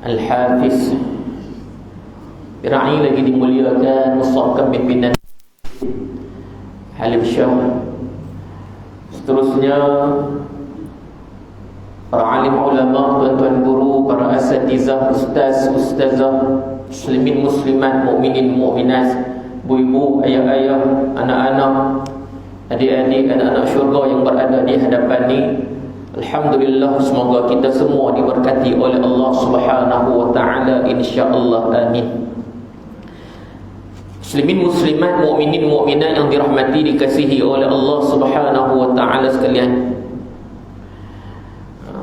Al-Hafiz Birai lagi dimuliakan, musaffkan pimpinan Halim Syah. Seterusnya para alim ulama, tuan-tuan guru, para asatizah, ustaz, ustazah, muslimin, muslimat, mukminin, mukminat, ibu-ibu, ayah-ayah, anak-anak, adik-adik, anak-anak syurga yang berada di hadapan ni. Alhamdulillah, semoga kita semua diberkati oleh Allah Subhanahu wa taala, insya-Allah, amin. Muslimin, muslimat, mukminin, mukminat yang dirahmati, dikasihi oleh Allah Subhanahu wa taala sekalian.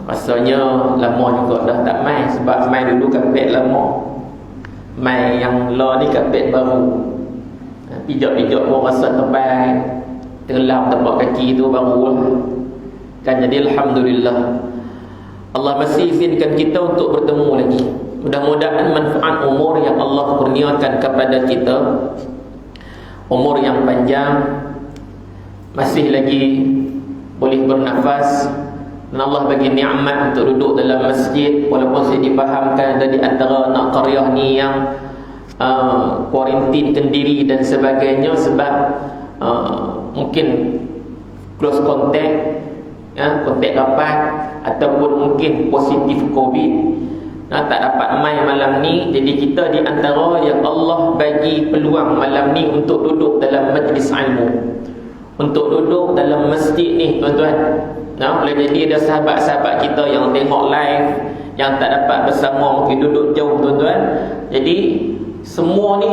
Rasanya lama juga dah tak main, sebab main dulu kapet lama. Main yang la ni kapet baru. Pijak-pijak pun rasa terbaik. Tenggelam tempat kaki tu baru lah. Kan, jadi Alhamdulillah Allah masih izinkan kita untuk bertemu lagi. Mudah-mudahan manfaat umur yang Allah kurniakan kepada kita, umur yang panjang, masih lagi boleh bernafas, dan Allah bagi nikmat untuk duduk dalam masjid. Walaupun saya difahamkan ada di antara anak qaryah ni yang kuarantin kendiri dan sebagainya sebab mungkin close contact, kontak rapat, ataupun mungkin positif COVID, tak dapat main malam ni. Jadi kita di antara yang Allah bagi peluang malam ni untuk duduk dalam majlis ilmu, untuk duduk dalam masjid ni, tuan-tuan. Boleh jadi ada sahabat-sahabat kita yang tengok live, yang tak dapat bersama, mungkin duduk jauh, tuan-tuan. Jadi semua ni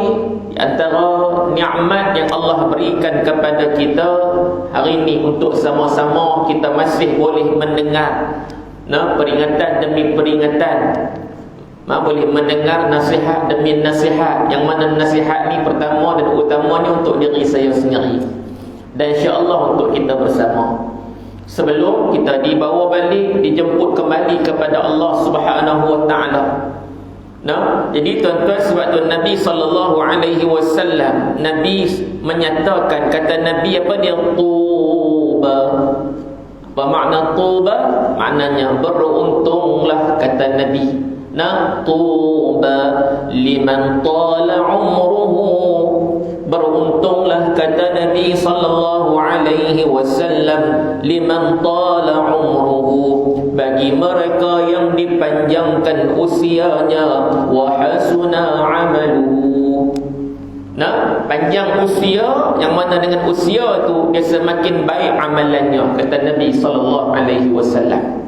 di antara nikmat yang Allah berikan kepada kita hari ini, untuk sama-sama kita masih boleh mendengar peringatan demi peringatan, boleh mendengar nasihat demi nasihat, yang mana nasihat ni pertama dan utamanya untuk diri saya sendiri, dan insya-Allah untuk kita bersama, sebelum kita dibawa balik, dijemput kembali kepada Allah Subhanahu wa taala. Jadi tuan-tuan, sebab tu Nabi sallallahu alaihi wasallam, Nabi menyatakan, kata Nabi apa dia? Tuba. Apa makna tuba? Maknanya beruntunglah, kata Nabi. Tuba liman tala umruhu. Beruntunglah, kata Nabi sallallahu alaihi wasallam, liman tala umruhu, bagi mereka yang dipanjangkan usianya, wa hasuna amaluhu. Panjang usia, yang mana dengan usia tu dia semakin baik amalannya, kata Nabi sallallahu alaihi wasallam.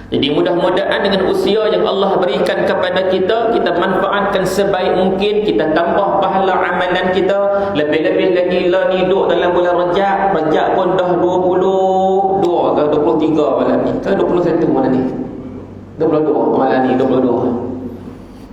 Jadi mudah-mudahan dengan usia yang Allah berikan kepada kita, kita manfaatkan sebaik mungkin, kita tambah pahala amalan kita. Lebih-lebih lagi lah ni duduk dalam bulan Rajab. Rajab pun dah 22 ke 23 malam ni, ke 21 malam ni, 22 malam ni, 22.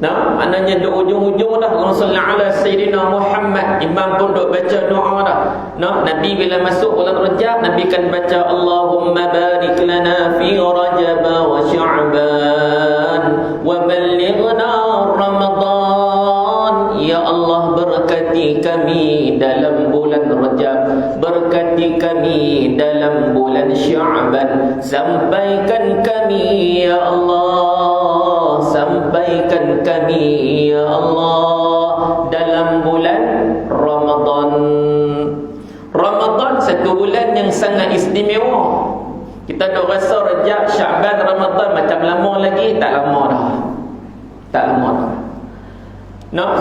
Maknanya di ujung-ujung dah. Rasulullah ala Sayyidina Muhammad, imam pun duk baca doa dah. Nabi bila masuk bulan Rajab, Nabi kan baca Allahumma barik lana fi Rajab wa Sya'ban wa ballighna Ramadan. Ya Allah, berkati kami dalam bulan Rajab, berkati kami dalam bulan Sya'ban, sampaikan kami ya Allah, sampaikan kami ya Allah dalam bulan Ramadan. Ramadan satu bulan yang sangat istimewa. Kita dah rasa Rajab, Sya'ban, Ramadan macam lama lagi. Tak lama dah, tak lama dah.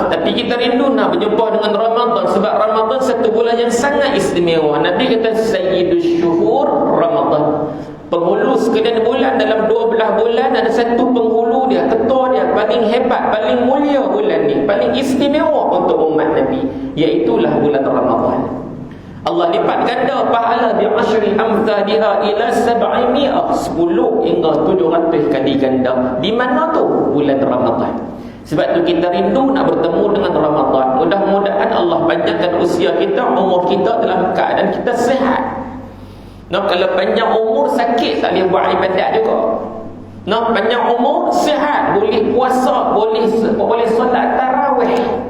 Tapi kita rindu nak berjumpa dengan Ramadan, sebab Ramadan satu bulan yang sangat istimewa. Nabi kata Sayyidus Syuhur Ramadan. Penghulu sekalian bulan, dalam 12 bulan ada satu penghulu dia, ketua dia paling hebat, paling mulia bulan ni, paling istimewa untuk umat Nabi, iaitulah bulan Ramadan. Allah lipat ganda pahala bi asyri amthaliha ila 700, 10 hingga 700 kali ganda. Di mana tu? Bulan Ramadan. Sebab tu kita rindu nak bertemu dengan Ramadan. Mudah-mudahan Allah panjangkan usia kita, umur kita dalam keadaan kita sihat. Kalau panjang umur sakit tak boleh buat ibadat juga. Panjang umur sihat, boleh puasa, boleh solat tarawih,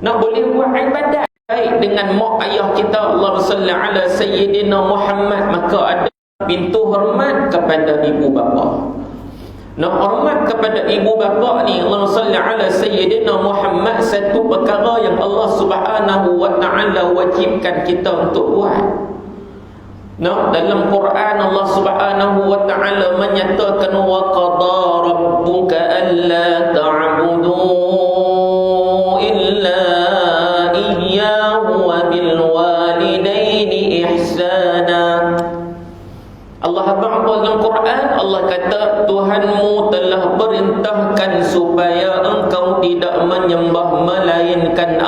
boleh buat ibadat baik dengan mak ayah kita. Allahumma salli ala Sayyidina Muhammad. Maka ada pintu hormat kepada ibu bapa. Nak hormat kepada ibu bapa ni, Allahumma salli ala sayyidina Muhammad, satu perkara yang Allah Subhanahu wa taala wajibkan kita untuk buat. Nah, dalam Quran Allah Subhanahu wa taala menyatakan wa qada rabbuka alla ta'budu illa iyyahu wa bil walidaini ihsana. Allah Ta'ala dalam Quran, Allah kata Tuhanmu telah perintahkan supaya engkau tidak menyembah melainkan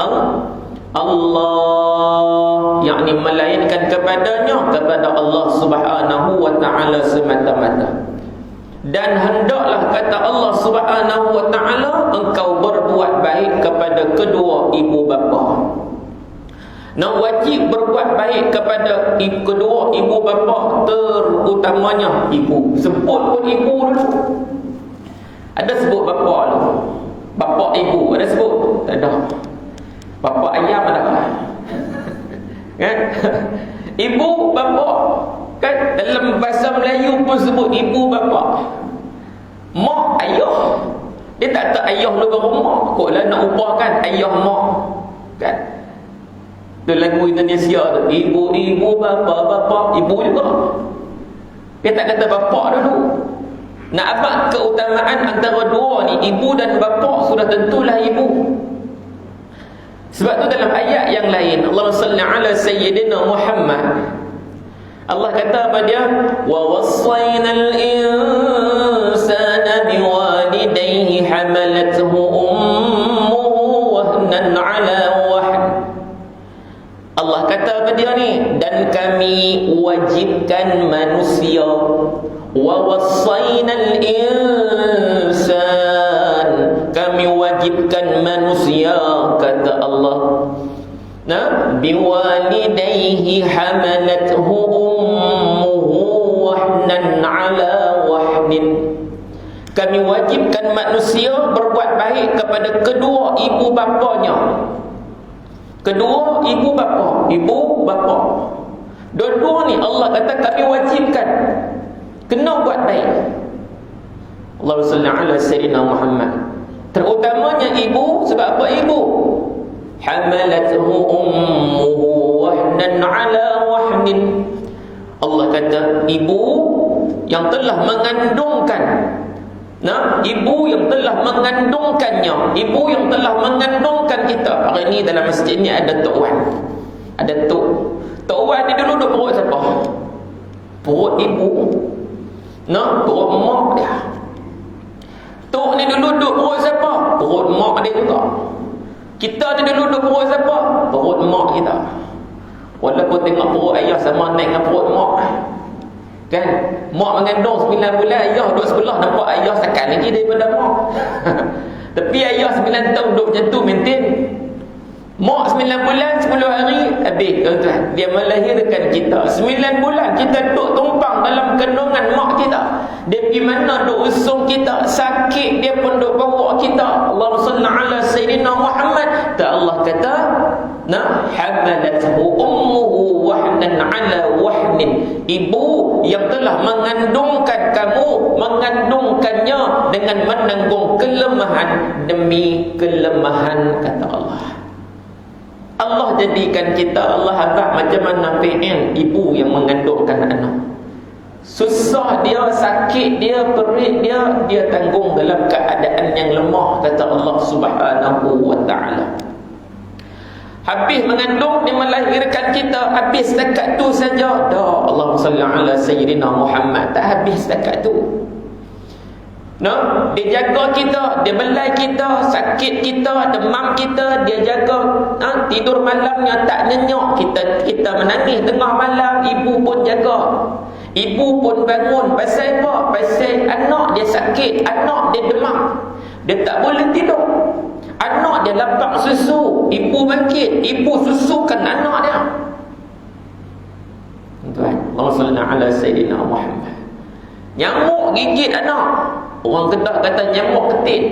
Allah, yakni melainkan kepadanya, kepada Allah Subhanahu wa taala semata-mata. Dan hendaklah kata Allah Subhanahu wa taala engkau berbuat baik kepada kedua ibu bapa. Nak wajib berbuat baik kepada kedua ibu bapa, terutamanya ibu. Sebut pun ibu dulu. Ada sebut bapa dulu. Bapa ibu ada sebut? Tak ada. Bapa ayam ada. Kan? Ibu bapa. Kan dalam bahasa Melayu pun sebut ibu bapa. Mak ayah. Dia tak tahu ayah lu baru mak. Kok lah nak upahkan ayah mak. Kan? Itu lagu Indonesia tu, ibu-ibu, bapa-bapa, ibu juga. Dia tak kata bapa dulu. Nak abad keutamaan antara dua ni, ibu dan bapa, sudah tentulah ibu. Sebab tu dalam ayat yang lain, Allahumma salli ala sayyidina Muhammad, Allah kata apa dia? Wa wassaynal insana biwalidayhi hamalathu ummuhu wahnan ala wahn. Allah kata apa dia ni? Dan kami wajibkan manusia. Wa wassaynal insan, kami wajibkan manusia, kata Allah. Nah, biwalidayhi hamalathu ummuhu wahnan ala wahnin. Kami wajibkan manusia berbuat baik kepada kedua ibu bapanya. Kedua ibu bapa, dua-dua ni Allah kata kami wajibkan, kena buat baik. Allahumma salli ala sayyidina Muhammad. Terutamanya ibu. Sebab apa ibu? Hamalathu ummuhu wahnan ala wahnin. Allah kata ibu yang telah mengandungkan. Nah, ibu yang telah mengandungkannya, ibu yang telah mengandungkan kita. Hari ni dalam masjid ni ada Tok Wan. Ada Tok Wan ni dulu duduk perut siapa? Perut ibu. Nah, perut mak dia. Tok ni dulu duduk perut siapa? Perut mak dia juga. Kita ni dulu duduk perut siapa? Perut mak kita. Walaupun tengok perut ayah sama naik dengan perut mak. Kan? Mak mengandung 9 bulan, ayah duduk sebelah, nampak ayah sakit lagi daripada mak. Tapi ayah 9 tahun duduk macam tu, maintain. Mak 9 bulan, 10 hari, habis tuan-tuan. Dia melahirkan kita. 9 bulan kita duduk tumpang dalam kandungan mak kita. Dia pergi mana duduk usung kita, sakit dia pun duduk bawa kita. Allahumma salli ala sayyidina Muhammad. Tak, Allah kata, nah, hamalathu ummuhu wahnan ala wahnin. Ibu yang telah mengandungkan kamu, mengandungkannya dengan menanggung kelemahan demi kelemahan, kata Allah. Allah jadikan kita, Allah habaq macam mana fi'il ibu yang mengandungkan anak. Susah dia, sakit dia, perit dia, dia tanggung dalam keadaan yang lemah, kata Allah Subhanahu wa ta'ala. Habis mengandung, dia melahirkan kita, habis setakat tu saja. Dah, Allahumma salli ala sayyidina Muhammad. Tak habis setakat tu. No, dia jaga kita, dia belai kita, sakit kita, demam kita, dia jaga. Tidur malamnya tak nyenyak, kita menangis tengah malam, ibu pun jaga. Ibu pun bangun. Pasal apa? Pasal anak dia sakit, anak dia demam, dia tak boleh tidur. Anak dia lapar susu, ibu bangkit, ibu susukan anak dia. Tuan, Allahumma salli ala sayyidina Muhammad. Nyamuk gigit anak. Orang Kedah kata nyamuk ketit.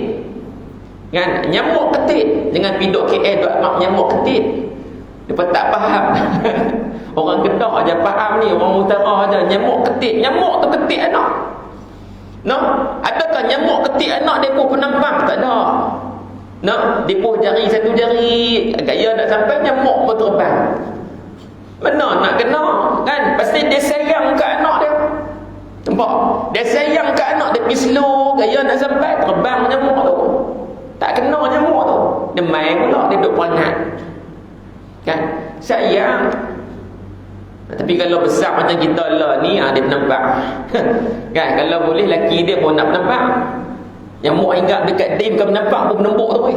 Kan? Nyamuk ketit. Jangan piduk KL duk amak nyamuk ketit. Dia tak faham. Orang Kedah aja faham ni, orang utara aja nyamuk ketit. Nyamuk tu ketit anak. Adakah nyamuk ketik anak depa penampang? Tak ada. Depa jari satu jari, gaya nak sampai nyamuk pun terbang. Mana nak kena kan? Pasti dia sayang ke anak dia. Nampak? Dia sayang ke anak dia, pergi slow, gaya nak sampai terbang nyamuk tu. Tak kena nyamuk tu. Dia main pula, dia duduk perangat. Kan? Sayang. Tapi kalau besar macam kita lah ni, dia nampak. Kan? Kalau boleh laki dia pun nak nampak. Nyamuk hinggap dekat dim kan nampak pun menembuk tu.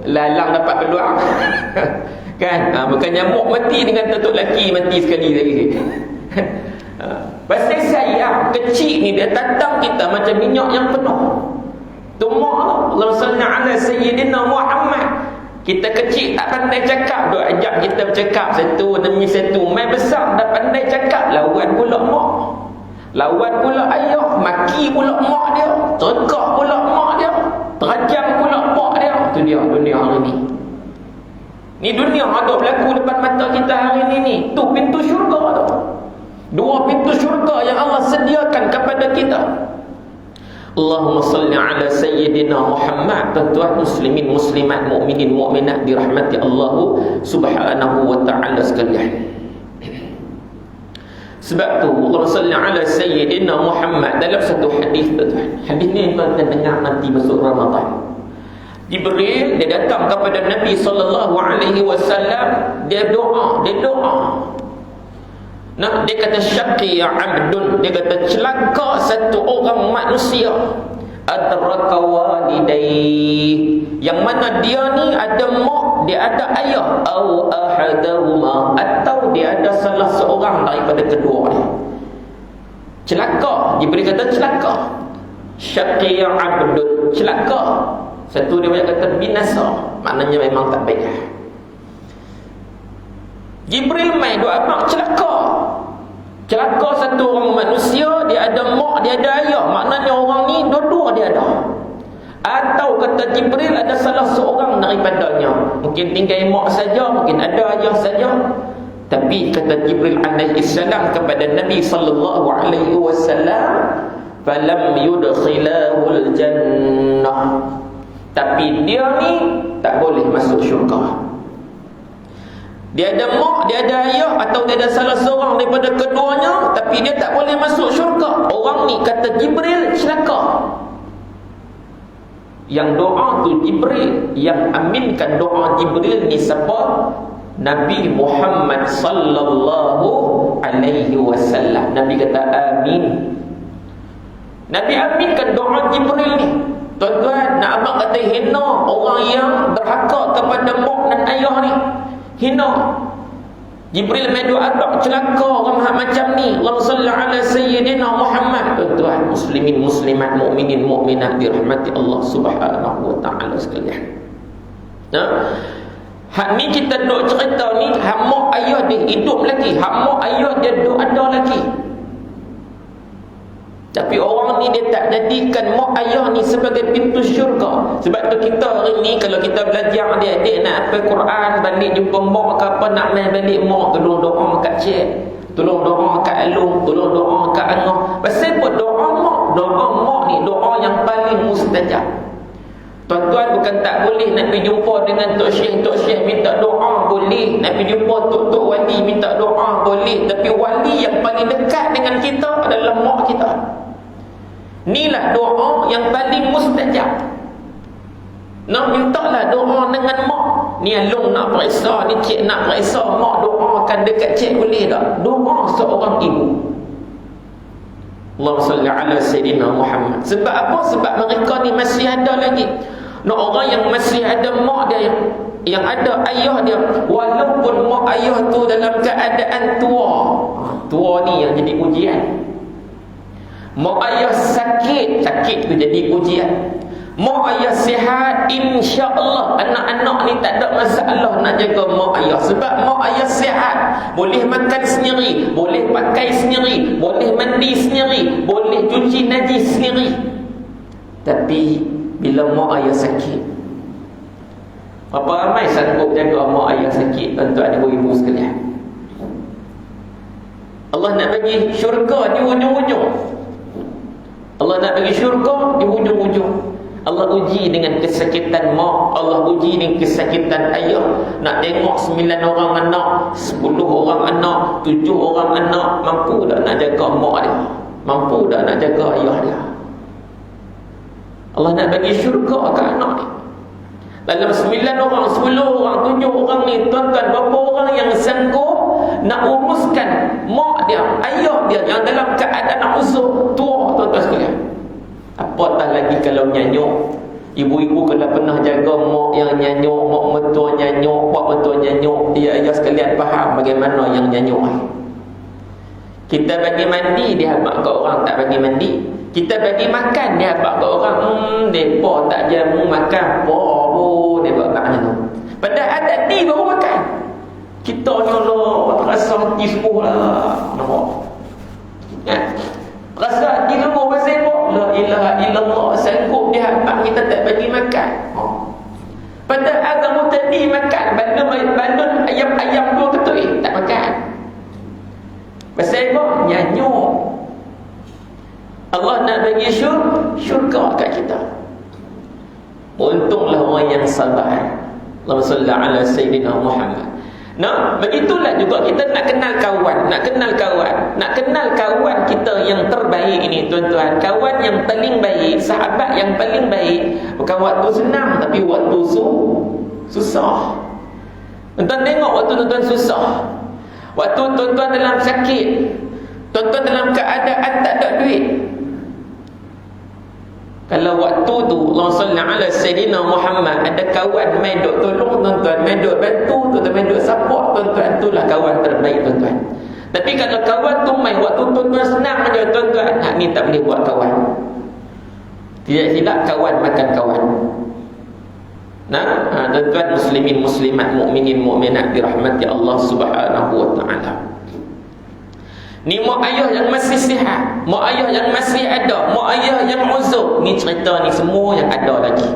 Lalang dapat keluar. Kan? Bukan nyamuk mati dengan tentuk laki mati sekali lagi. Pasal sayang kecil ni dia tatang kita macam minyak yang penuh. Tumak Allah sallallahu alaihi sayyidina Muhammad. Kita kecil tak pandai cakap, duk ajak kita bercakap satu demi satu. Mai besar dah pandai cakap, lawan pula mak, lawan pula ayah, maki pula mak dia, terkak pula mak dia, terajam pula pak dia. Itu dia dunia hari ni. Ni dunia ada berlaku depan mata kita hari ni. Tu pintu syurga tu. Dua pintu syurga yang Allah sediakan kepada kita. Allahumma salli ala sayyidina Muhammad. Tuan-tuan muslimin, muslimat, mukminin, mukminat dirahmati Allah subhanahu wa ta'ala sekalian. Sebab tu Allahumma salli ala sayyidina Muhammad dalam satu hadis, tuan-tuan. Hadis ni kita dengar nanti masuk Ramadan. Jibril dia datang kepada Nabi sallallahu alaihi wasallam, dia doa. Dia kata syaqi ya abdun, dia kata celaka satu orang manusia adraka walidayhi, yang mana dia ni ada mak, dia ada ayah, au ahadahuma, atau dia ada salah seorang daripada kedua ni. Celaka, Jibril kata celaka. Syaqi ya abdun, celaka. Satu dia banyak kata binasa, maknanya memang tak baik. Jibril main doa abang celaka. Celaka satu orang manusia, dia ada mak, dia ada ayah, maknanya orang ni dua-dua dia ada. Atau kata Jibril ada salah seorang daripadanya, mungkin tinggal mak saja, mungkin ada ayah saja. Tapi kata Jibril alaihi salam kepada Nabi sallallahu alaihi wasallam, falam yudkhilahul jannah, tapi dia ni tak boleh masuk syurga. Dia ada mak, dia ada ayah, atau dia ada salah seorang daripada keduanya, tapi dia tak boleh masuk syurga. Orang ni kata Jibril celaka. Yang doa tu Jibril, yang aminkan doa Jibril ni siapa? Nabi Muhammad sallallahu alaihi wasallam. Nabi kata amin. Nabi aminkan doa Jibril ni. Tuan-tuan, nak abang kata hina orang yang derhaka kepada mak dan ayah ni. Hina. Jibril main doa abang celaka orang macam ni. Allahumma salli ala sayyidina Muhammad. Tuan-tuan muslimin, muslimat, mukminin, mukminat dirahmati Allah subhanahu wa ta'ala sekalian. Hak ni kita duk cerita ni, hak mak ayah dia hidup lagi, hak mak ayah dia duk ada lagi. Tapi orang ni dia tak jadikan mak ayah ni sebagai pintu syurga. Sebab tu kita hari ni kalau kita belajar adik-adik nak apa Quran, balik jumpa mak ke apa, nak main balik mak, tolong doa kat cik, tolong doa kat alung, tolong doa kat angah. Pasal apa doa mak ni doa yang paling mustajab. Tuan-tuan bukan tak boleh nak pergi jumpa dengan Tok Syekh minta doa, boleh. Nak pergi jumpa Tok Wali minta doa, boleh. Tapi wali yang paling dekat dengan kita adalah mak kita. Inilah doa yang paling mustajab. Nak mintalah doa dengan mak. Ni alung nak periksa, ni cik nak periksa, mak doakan dekat cik boleh tak? Doa seorang ibu. Allahumma salli ala sayyidina Muhammad. Sebab apa? Sebab mereka ni masih ada lagi. Nak orang yang masih ada mak dia, yang ada ayah dia, walaupun mak ayah tu dalam keadaan tua. Tua ni yang jadi ujian. Mak ayah sakit tu jadi ujian. Mak ayah sihat, insya-Allah anak-anak ni tak ada masalah nak jaga mak ayah. Sebab mak ayah sihat, boleh makan sendiri, boleh pakai sendiri, boleh mandi sendiri, boleh cuci najis sendiri. Tapi bila mak ayah sakit, berapa ramai sanggup jaga mak ayah sakit? Tuan-tuan ibu-ibu sekalian, Allah nak bagi syurga di ujung-ujung. Allah Allah nak bagi syurga, di hujung-hujung Allah uji dengan kesakitan mak, Allah uji dengan kesakitan ayah. Nak tengok 9 orang anak, 10 orang anak, 7 orang anak, mampu tak nak jaga mak dia? Mampu tak nak jaga ayah dia? Allah nak bagi syurga ke anak ni. Dalam 9 orang, 10 orang, 7 orang ni, tuan-tuan, berapa orang yang sanggup nak uruskan mak dia, ayah dia yang dalam keadaan nak usuk tua, tuan-tuan sekalian? Apatah lagi kalau nyanyuk. Ibu-ibu kalau pernah jaga mak yang nyanyuk, mak mertua nyanyuk, pak mertua nyanyuk, dia ayah sekalian faham bagaimana yang nyanyuk. Kita bagi mandi, dia habaq kat orang tak bagi mandi. Kita bagi makan, dia habaq kat orang, depa tak jamu makan apa pun, dia habaq macam tu. Padahal tadi baru makan. Kita ni Allah terasa hati sembuh lah. Nampak? Ya. Rasa hati sembuh pasal apa? La ilaha illallah, sanggup dia habaq kita tak bagi makan. Padahal agama tadi makan, bandun ayam-ayam dua ketul tak makan. Pasal apa? Nyanyuk. Allah nak bagi syurga kat kita. Untunglah orang yang sabar. Allahumma salli ala Sayyidina Muhammad. Nah, begitulah juga kita nak kenal kawan, nak kenal kawan kita yang terbaik ini, tuan-tuan. Kawan yang paling baik, sahabat yang paling baik, bukan waktu senang tapi waktu susah. Tuan-tuan tengok waktu tuan-tuan susah, waktu tuan-tuan dalam sakit, tuan-tuan dalam keadaan tak ada duit. Kalau waktu tu Allahumma salli ala Sayyidina Muhammad, ada kawan main duk tolong tuan-tuan, main duk bantu tuan-tuan, main duk support tuan-tuan, itulah kawan terbaik tuan-tuan. Tapi kalau kawan tu main waktu tuan-tuan senang aja tuan-tuan, hak ni tak boleh buat kawan. Tidak silap kawan makan kawan. Nah, tuan-tuan muslimin muslimat, mukminin mukminat dirahmati Allah Subhanahu wa taala. Ni mak ayah yang masih sihat, mak ayah yang masih ada, mak ayah yang uzur. Ni cerita ni semua yang ada lagi.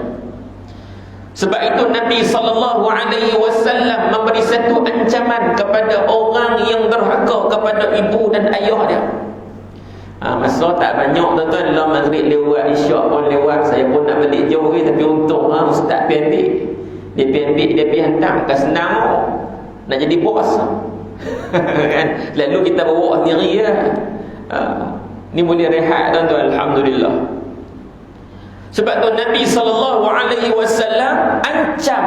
Sebab itu Nabi SAW memberi satu ancaman kepada orang yang derhaka kepada ibu dan ayah dia. Masa tak banyak tuan-tuan, dalam maghrib lewat, isyak pun lewat. Saya pun nak balik jauh ke, tapi untung ustaz pergi ambil. Dia pergi ambil, dia pergi hantar. Bukan senang nak jadi bos. Kan? Lalu kita bawa sendiri ya. Ni boleh rehat tuan-tuan, alhamdulillah. Sebab tu Nabi SAW ancam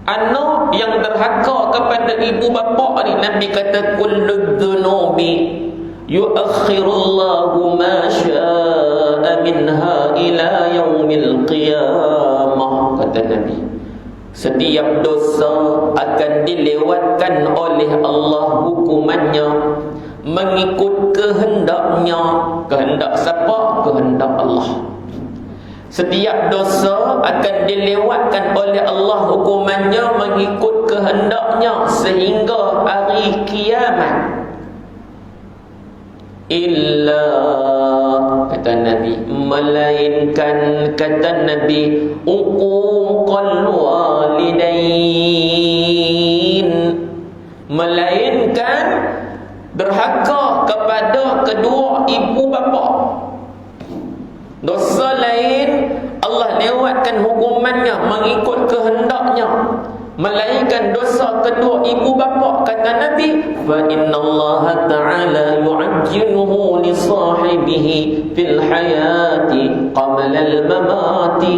anak yang derhaka kepada ibu bapa ni. Nabi kata kullu dzunubi yuakhirullahu ma syaa minha ila yaumil qiyamah, kata Nabi. Setiap dosa akan dilewatkan oleh Allah hukumannya mengikut kehendaknya. Kehendak siapa? Kehendak Allah. Setiap dosa akan dilewatkan oleh Allah hukumannya mengikut kehendaknya sehingga hari kiamat. Illa, kata Nabi, melainkan, kata Nabi, uquqal walidain, melainkan derhaka kepada kedua ibu bapa. Dosa lain Allah lewatkan hukumannya mengikut kehendaknya, melainkan dosa kedua ibu bapa. Kata Nabi, fa innallaha ta'ala yu'ajjiluhu li sahibihi fil hayati qabla al mamati.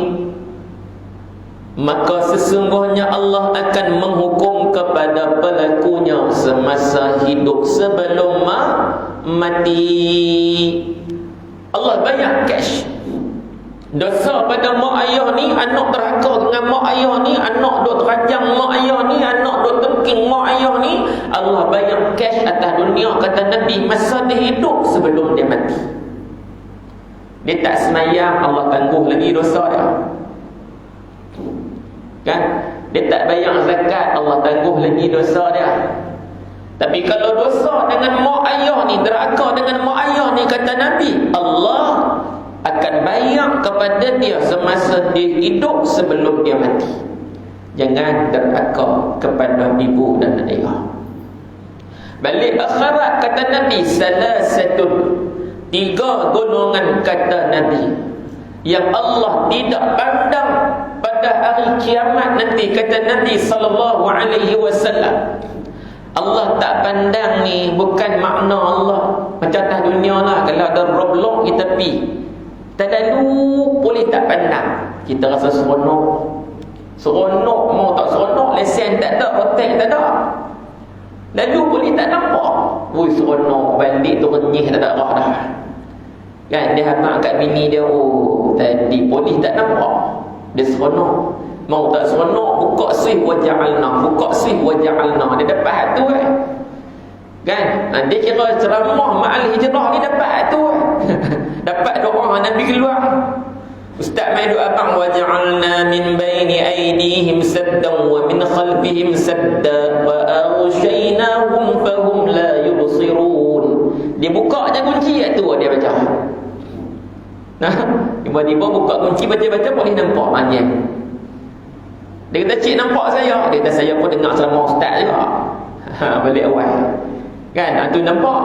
Maka sesungguhnya Allah akan menghukum kepada pelakunya semasa hidup sebelum mati. Allah bayar cash. Dosa pada mak ayah ni, anak derhaka dengan mak ayah ni, anak duk terajang mak ayah ni, anak duk tengking mak ayah ni, Allah bayar cash atas dunia, kata Nabi, masa dia hidup sebelum dia mati. Dia tak semayang, Allah tangguh lagi dosa dia. Kan? Dia tak bayar zakat, Allah tangguh lagi dosa dia. Tapi kalau dosa dengan mak ayah ni, derhaka dengan mak ayah ni, kata Nabi, Allah akan bayar kepada dia semasa dia hidup sebelum dia mati. Jangan derhaka kepada ibu dan ayah. Balik akhirat, kata Nabi, salasatun Tiga golongan kata Nabi yang Allah tidak pandang pada hari kiamat nanti, kata Nabi sallallahu alaihi wasallam. Allah tak pandang ni bukan makna Allah macam atas dunia lah, kalau ada roblok kita pi tak lalu boleh tak pandang. Kita rasa seronok mau tak seronok, lesen tak ada, hotel tak ada, lalu boleh tak nampak. Ui seronok, balik tu renyih tak ada arah dah kan. Dia hantar kat bini dia, oh tadi polis tak nampak, dia seronok. Mau tak seronok, buka sih waja'alna, dia dapat tu kan. Dia kira ceramah ma'al hijrah ni dapat tu dapat doa Nabi keluar. Ustaz mai doa abang, waja'alna min baini aydihim saddan wa min khalfihim sadda wa aghshaynahum fahum la yubsirun. Dia buka je kunci tu dia baca. Nah, tiba-tiba buka kunci baca-baca boleh nampak maknanya. Dia kata, cik nampak saya? Dia kata, saya pun dengar ceramah ustaz juga. Balik awal kan, tu nampak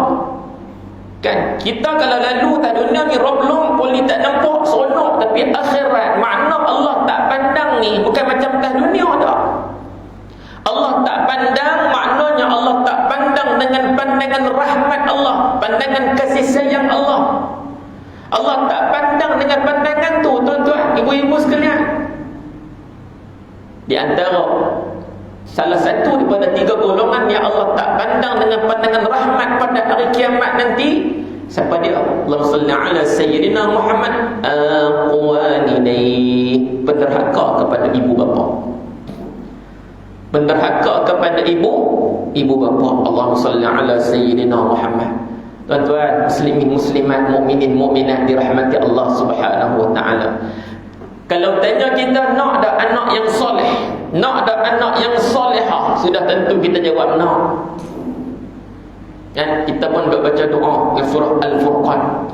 kan. Kita kalau lalu tak dunia ni roblong, boleh tak nampak seronok, tapi akhirat makna Allah tak pandang ni bukan macam atas dunia dah. Allah tak pandang, maknanya Allah tak pandang dengan pandangan rahmat Allah, pandangan kasih sayang Allah. Allah tak pandang dengan pandangan tu, tuan-tuan, ibu-ibu sekalian. Di antara salah satu daripada tiga golongan yang Allah tak pandang dengan pandangan rahmat pada hari kiamat nanti, siapa dia? Allahumma salli ala sayyidina Muhammad, aqwanidai, penderhaka kepada ibu bapa. Penderhaka kepada ibu bapa. Allahumma salli ala sayyidina Muhammad. Tuan-tuan, muslimin muslimat, mukminin mukminat dirahmati Allah Subhanahu wa taala. Kalau tanya kita nak ada anak yang soleh, nak ada anak yang solehah, sudah tentu kita jawab nak. Kan kita pun duk baca doa surah Al-Furqan.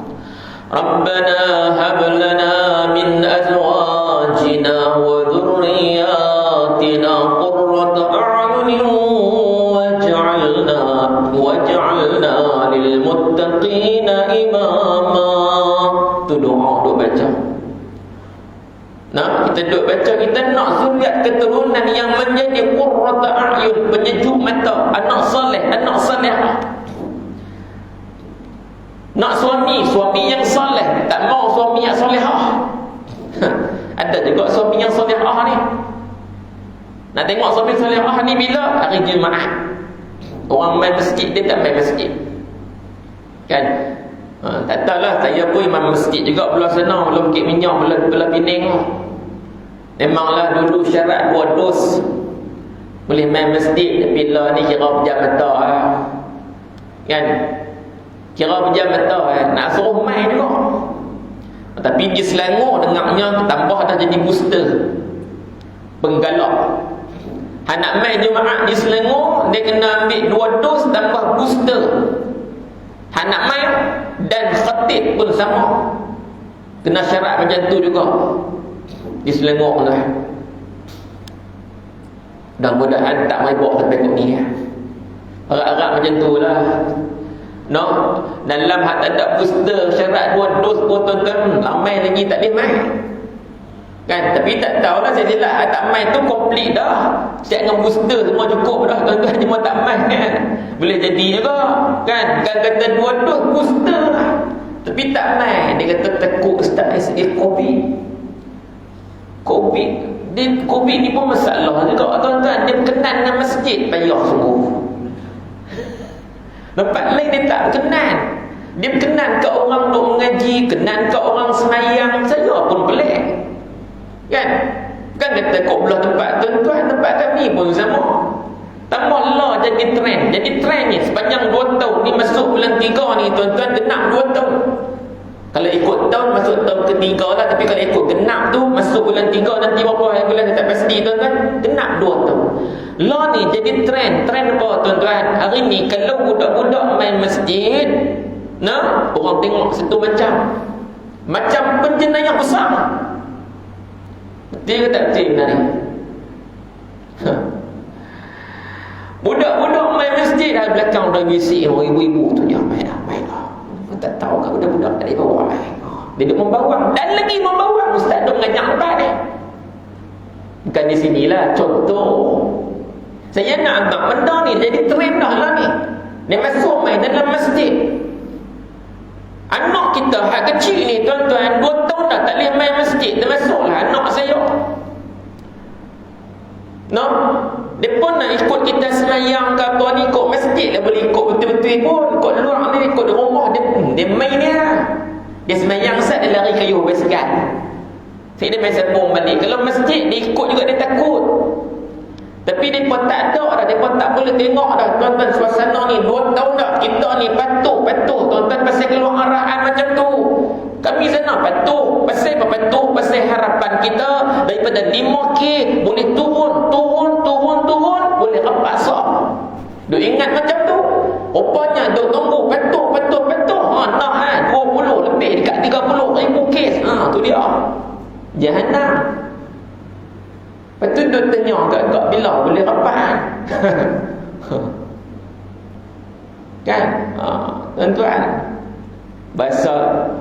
Rabbana hab lana min azwajina wa dhurriyyatina qurrata a'yunin waj'alna lil muttaqina imama. Tu doa duk baca. Nah, kita duduk baca, kita nak zuriat keturunan yang menjadi qurrata a'yun, penyejuk mata, anak soleh, anak salihah. Nak suami yang soleh, tak mau suami yang solehah. Ada juga suami yang solehah ni. Nak tengok suami solehah ni bila? Hari Jumaat. Orang main masjid, dia tak main masjid kan. Tak tahulah, saya pun imam masjid juga belah sana, belah Bukit Minyak, belah Pening. Memanglah dulu syarat 2 dos boleh main masjid, tapi lah ni kira pejam mata kan. Kira pejam mata nak suruh main juga. Tapi di Selangor dengarnya tambah dah jadi booster, penggalak. Nak main Jumaat di Selangor, dia kena ambil 2 dos tambah booster. Nak main dan khatib pun sama, kena syarat macam tu juga di Selangor tu. Mudah-mudahan tak main bawa sampai kot ni harap-harap macam tu lah. No, dalam hak tak ada booster syarat 2 dos pun tuan-tuan ramai lagi tak boleh main kan. Tapi tak tahulah, saya silap tak main tu komplit dah, siap dengan booster semua cukup dah tuan-tuan, cuma tak main kan. Boleh jadi juga kan, kata 2 dos booster tapi tak main. Dia kata takut ustaz Covid ni pun masalah juga tuan-tuan. Dia berkenan dengan masjid, payah sungguh. Lepas lain dia tak berkenan. Dia berkenan ke orang duk mengaji, kenan ke orang semayang. Saya pun pelik kan kata kok belah tempat tuan-tuan, tempat kami pun sama. Tambah lah jadi trend. Jadi trend ni sepanjang 2 tahun ni, masuk bulan 3 ni tuan-tuan, genap 2 tahun. Kalau ikut tahun, masuk tahun ke-3 lah. Tapi kalau ikut genap tu, masuk bulan 3, nanti berapa hari bulan tak pasti tuan-tuan, genap 2 tahun. Lah ni jadi trend. Trend apa tuan-tuan? Hari ni kalau budak-budak main masjid, nah, orang tengok satu macam penjenayah besar. Betul ke tak betul ni? Budak-budak main masjid, dah belakang dah bisik ibu-ibu tu, dia main dah. Tak tahu tahu kan budak-budak tak ada bawah. Dia duduk membawang. Dan lagi membawang. Ustaz duduk mengajak lepas dia. Bukan di sinilah contoh. Saya nak agak benda ni jadi trend dah lah ni. Dia masuk main dalam masjid. Anak kita hak kecil ni tuan-tuan 2 tahun dah tak boleh main masjid. Dia masuklah anak saya. No, dia pun nak ikut kita semayang ke apa ni, ikut masjid lah boleh ikut betul-betul pun. Ikut luar ni, ikut di rumah dia main dia. Dia semayang sat dia lari kayu basikal. Dia main sambung balik. Kalau masjid dia ikut juga dia takut. Tapi dia pun tak ada dah, dia pun tak boleh tengok dah tuan-tuan suasana ni 2 tahun dah. Kita ni patuh tuan-tuan pasal keluar arahan macam tu. Kami sana patuh. Pasal apa patuh? Pasal harapan kita daripada 5K boleh turun boleh rapat sah. Duk ingat macam tu. Rupanya duk tunggu patuh. Nak 20 lebih dekat 30,000 kes. Tu dia. Jahannam. Lepas tu duk tanya agak-agak bila boleh rapat. Kan? Tuan-tuan, bahasa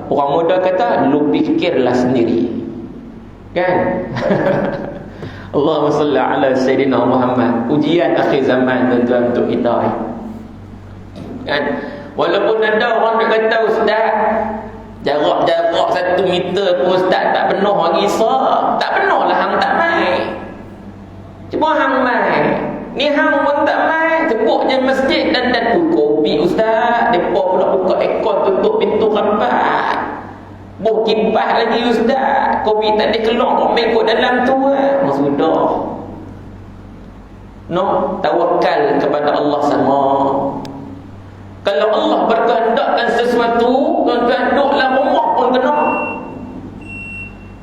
orang muda kata, lu fikirlah sendiri. Kan? Allahumma salli ala Sayyidina Muhammad. Ujian akhir zaman tuan-tuan untuk kita. Kan? Walaupun ada orang nak kata ustaz, jarak 1 meter pun ustaz tak penuh lagi sah. Tak penuh lah hang tak mai. Cuma hang mai. Ni hang pun tak mai. Tepuk je masjid dan kopi ustaz. Depa pula buka aircon tutup pintu rapat. Buh kipas lagi ustaz. Kopi tak ada keluar kok main kot dalam tu lah. Sudah. No, tawakal kepada Allah sama. Kalau Allah berkehendakkan sesuatu, tuan-tuan duduklah rumah pun kena.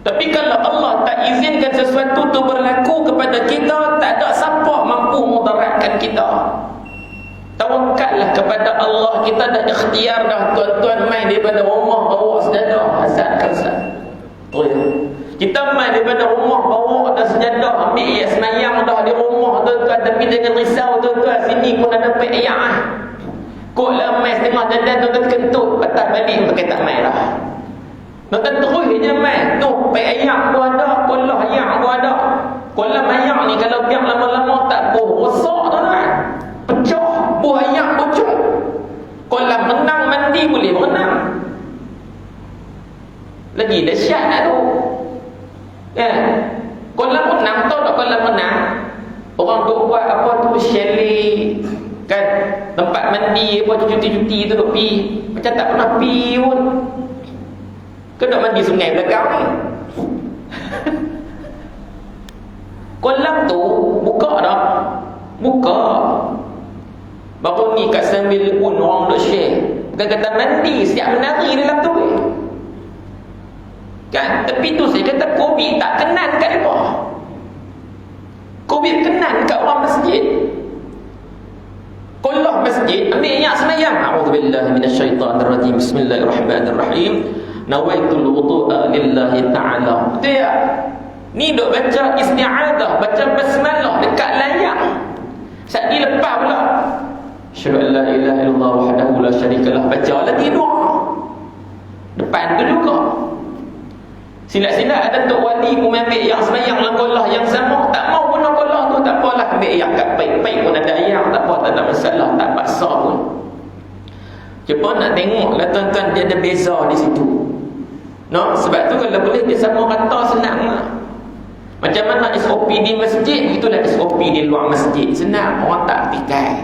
Tapi kalau Allah tak izinkan sesuatu tu berlaku kepada kita, tak ada siapa mampu mudaratkan kita. Tawakallah kepada Allah. Kita dah ikhtiar dah tuan-tuan main daripada rumah bawa sejadah. Azan kan. Oh ya. Kita main daripada rumah bawa dah sejadah, ambil ayat semayang dah di rumah tuan-tuan. Tapi jangan risau tuan-tuan, sini pun ada ayat. Kok lah main setengah jalan tuan-tuan kentut, patah balik pakai tak main lah. Tuan-tuan terus je main. Tu pakai ayat pun ada, kolah ayat pun ada. Kolah ayat ni kalau biar lama-lama tak rosak tuan-tuan. Pecah, buah ayam bocor. Kolam renang mandi boleh berenang. Lagi dahsyat lah tu. Ya. Kolam renang, tahu tak kolam renang? Orang duk buat apa tu, chalet kan, tempat mandi apa cuti-cuti tu duk pi. Macam tak pernah pi pun. Kau duk mandi sungai belakang ni. Kolam tu buka dah. Buka. Baru ni kat sambil pun orang duk share. Bukan kata mandi, siap menari dalam tu kan. Tapi tu saya kata Covid tak kenan kat mereka. Covid kenan kat orang masjid. Qullah masjid, ambil ayat semayang. A'udzubillahi minasyaitanirrajim. Bismillahirrahmanirrahim. Nawaitul wudu'a lillahi ta'ala. Betul ya? Ni duk baca isti'adah, baca basmalah dekat layar. Saat ni lepas pula. Asyhadu an la ilaha illallah wahdahu la syarikalah. Baca lagi doa. Depan tu juga. Silap-silap ada tok wali pun ambil yang semayang lah kolah yang sama. Tak mau guna kolah tu, tak apalah, ambil yang kat baik-baik pun ada yang, tak apa, tak ada masalah, tak paksa pun. Cuma nak tengok lah tuan-tuan, dia ada beza di situ. No? Sebab tu kalau boleh dia sama rata senang lah. Macam mana SOP di masjid, itulah SOP di luar masjid. Senang, orang tak fikir.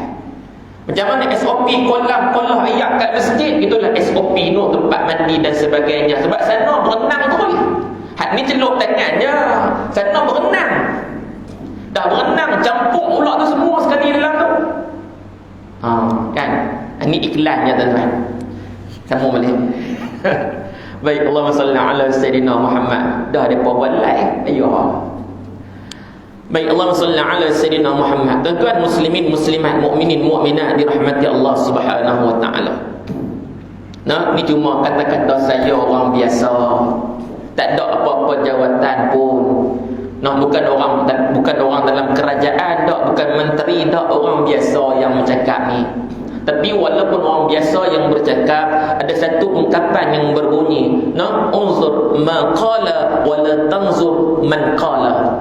Macam mana SOP kolam ayat kat masjid, itulah SOP no, tempat mandi dan sebagainya. Sebab sana berenang terus. Hak ni celup tangan je. Sana berenang. Dah berenang, campur pula tu semua sekali dalam tu. Kan? Ini iklannya tuan-tuan. Sambung balik. Baik, Allahumma salli ala Sayyidina Muhammad. Dah depa buat live. Ayo. Baik, Allahumma salli ala Sayyidina Muhammad. Tuan-tuan muslimin, muslimat, mukminin, mukminat dirahmati Allah Subhanahu wa taala. Nah, ni cuma kata-kata saya orang biasa. Tak ada apa-apa jawatan pun. Nah, bukan orang dalam kerajaan dak, bukan menteri dak, orang biasa yang bercakap ni. Tapi walaupun orang biasa yang bercakap, ada satu ungkapan yang berbunyi, unzur ma qala wa la tanzur man qala.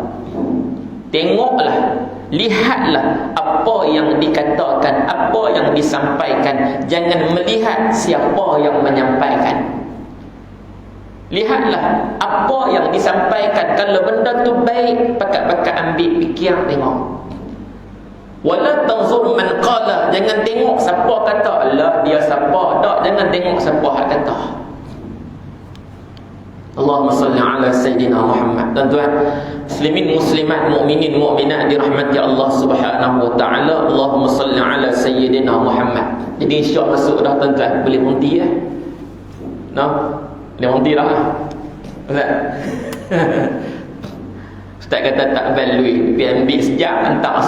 Tengoklah, lihatlah apa yang dikatakan, apa yang disampaikan. Jangan melihat siapa yang menyampaikan. Lihatlah apa yang disampaikan. Kalau benda tu baik, pakat-pakat ambil, fikir, tengok. Wala tanzur man qala. Jangan tengok siapa kata, Allah dia siapa. Tak, jangan tengok siapa hak kata. Allahumma salli ala Sayyidina Muhammad. Tuan-tuan, muslimin, muslimat, mukminin, mukminat dirahmati Allah Subhanahu wa taala. Allahumma salli ala Sayyidina Muhammad. Jadi insya-Allah masuk dah tuan-tuan, boleh berhenti ya. Boleh berhenti dah. Ustaz. Ustaz kata tak value, pergi ambil sejam, hantar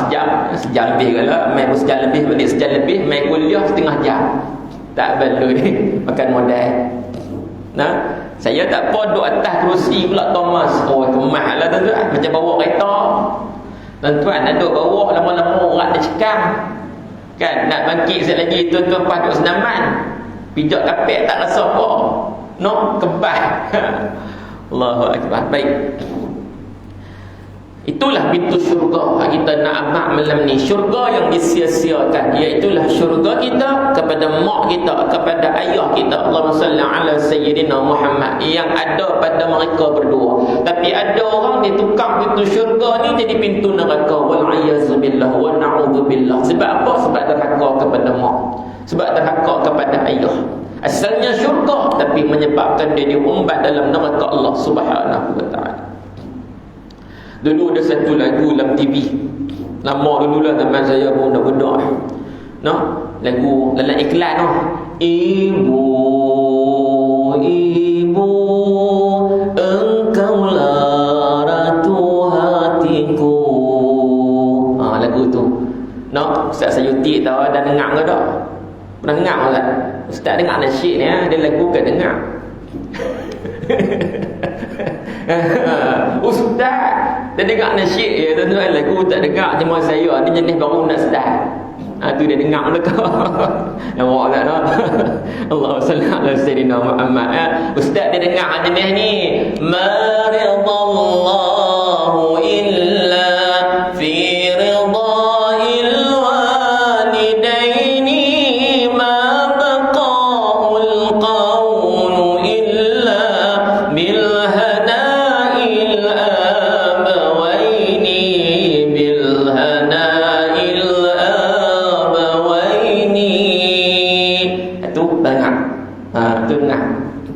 sejam lebih kalau main sejam lebih, balik sejam lebih, main kuliah setengah jam. Tak value, makan modal. Saya tak apa duduk atas kerusi pula Thomas. Oh, kemah lah tuan-tuan, macam bawa kereta. Tuan-tuan nak duduk bawah lama-lama orang dah cekam. Kan, nak bangkit sekali lagi tuan-tuan pas duduk senaman. Pijak kapek tak rasa apa. Kebas. Allahu Akbar. Baik. Itulah pintu syurga. Kita nak amak malam ni, syurga yang disia-siakan, iaitulah syurga kita kepada mak kita, kepada ayah kita. Allahumma salli ala Sayyidina Muhammad, yang ada pada mereka berdua. Tapi ada orang dia tukar pintu syurga ni jadi pintu neraka. Wal'iyyazubillah wa na'udzubillah. Sebab apa? Sebab derhaka kepada mak, sebab derhaka kepada ayah. Asalnya syurga, tapi menyebabkan dia diumbat dalam neraka Allah Subhanahu wa ta'ala. Dulu ada satu lagu dalam TV, lama dululah zaman saya pun dah budak. Lagu dalam iklan tu. Ibu, ibu, engkaulah ratu hatiku. Lagu tu. Ustaz Sayuti tahu dah dengar ke tak? Pernah dengar tak? Ustaz dengar nasyid ni, dia lagu ke dengar? Ustaz dia dengar nasyid ya, tuan-tuan, lagu tak dengar cuma saya ni jenis baru nak start. Tu dia dengar dekat. Nampak tak no? Allahu salli ala Sayyidina Muhammad. Ustaz dia dengar jenis ni, maridallahu illa fi ridahil walidaini ma baqaul qawlu illa bil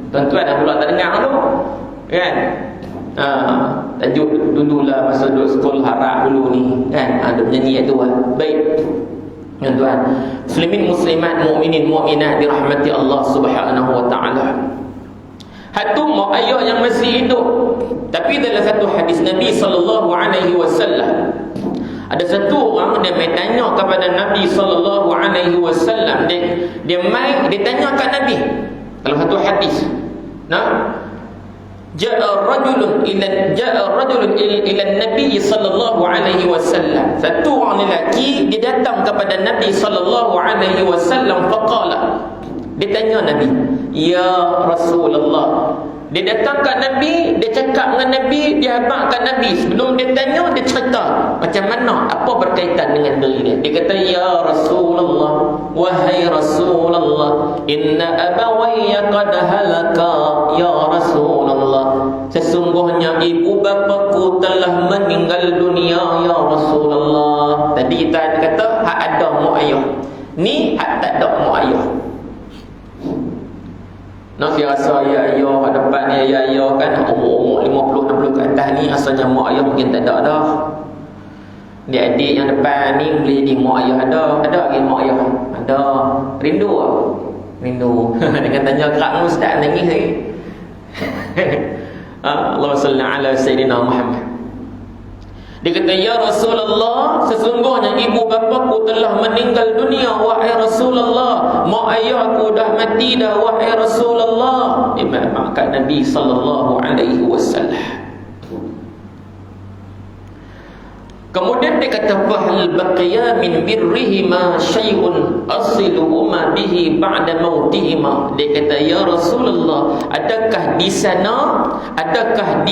tuan-tuan dah pula tak dengar tu kan. Tajuk dululah masa duduk sekolah harap dulu ni kan, ada penyanyi tu kan. Baik tuan-tuan, muslimin, muslimat, mukminin, mukminat dirahmati Allah Subhanahu wa taala. Hatu mak ayah yang masih hidup. Tapi dalam satu hadis Nabi sallallahu alaihi wasallam, ada satu orang dia mai tanya kepada Nabi sallallahu alaihi wasallam, dia tanya kat Nabi dalam satu hadis. Ja'a rajulun ila Nabi sallallahu alaihi wasallam. Satu orang lelaki dia datang kepada Nabi sallallahu alaihi wasallam, faqala, dia tanya Nabi, ya Rasulullah. Dia datang kat Nabi, dia cakap dengan Nabi, dia habaq kat Nabi. Sebelum dia tanya, dia cerita macam mana, apa berkaitan dengan diri dia. Dia kata, ya Rasulullah, wahai Rasulullah, inna abawayya qad halaka, ya Rasulullah, sesungguhnya ibu bapaku telah meninggal dunia, ya Rasulullah. Tadi kita kata hak ada mak ayah, ni hak tak ada mak ayah. Nak dia rasa ya ayah kat depan ni, ya ayah kan umur 50-60 ke atas ni, asalnya mak ayah mungkin tak ada dah. Dia adik yang depan ni boleh jadi mak ayah ada lagi mak ayah. Ada. Rindu tak? Rindu. Dengan tanya kerak ustaz nangis lagi. Allahumma salli ala Sayyidina Muhammad. Dia kata, ya Rasulullah, sesungguhnya ibu bapaku telah meninggal dunia, wahai Rasulullah. Mak ayahku dah mati dah, wahai Rasulullah. Maka Nabi sallallahu alaihi wasallam, Kemudian dia kata fahal baqiya min birrihima syai'un asiluhuma bihi ba'da mautihima. Dia kata ya Rasulullah, adakah di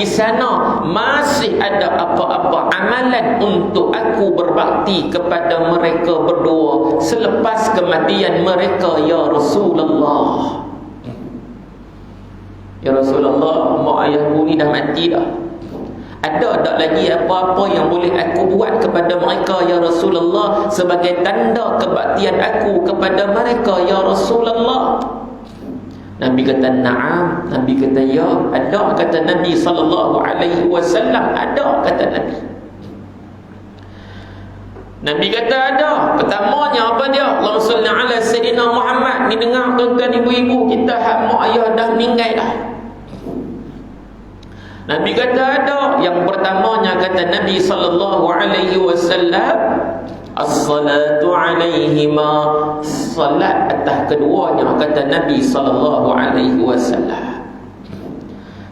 sana masih ada apa-apa amalan untuk aku berbakti kepada mereka berdua selepas kematian mereka ya Rasulullah? Ya Rasulullah, mak ayahku ni dah mati dah. Ada tak lagi apa-apa yang boleh aku buat kepada mereka ya Rasulullah sebagai tanda kebaktian aku kepada mereka ya Rasulullah? Nabi kata na'am. Nabi kata ya, ada, kata Nabi sallallahu alaihi wasallam, ada, kata Nabi. Nabi kata ada. Pertamanya apa dia? Allahumma salli ala sayyidina Muhammad. Ni dengar tuan-tuan ibu-ibu, kita hak mak ayah dah meninggal dah. Nabi kata ada. Yang pertamanya kata Nabi sallallahu alaihi wasallam, as-salatu alaihima, salat atas keduanya, kata Nabi sallallahu alaihi wasallam.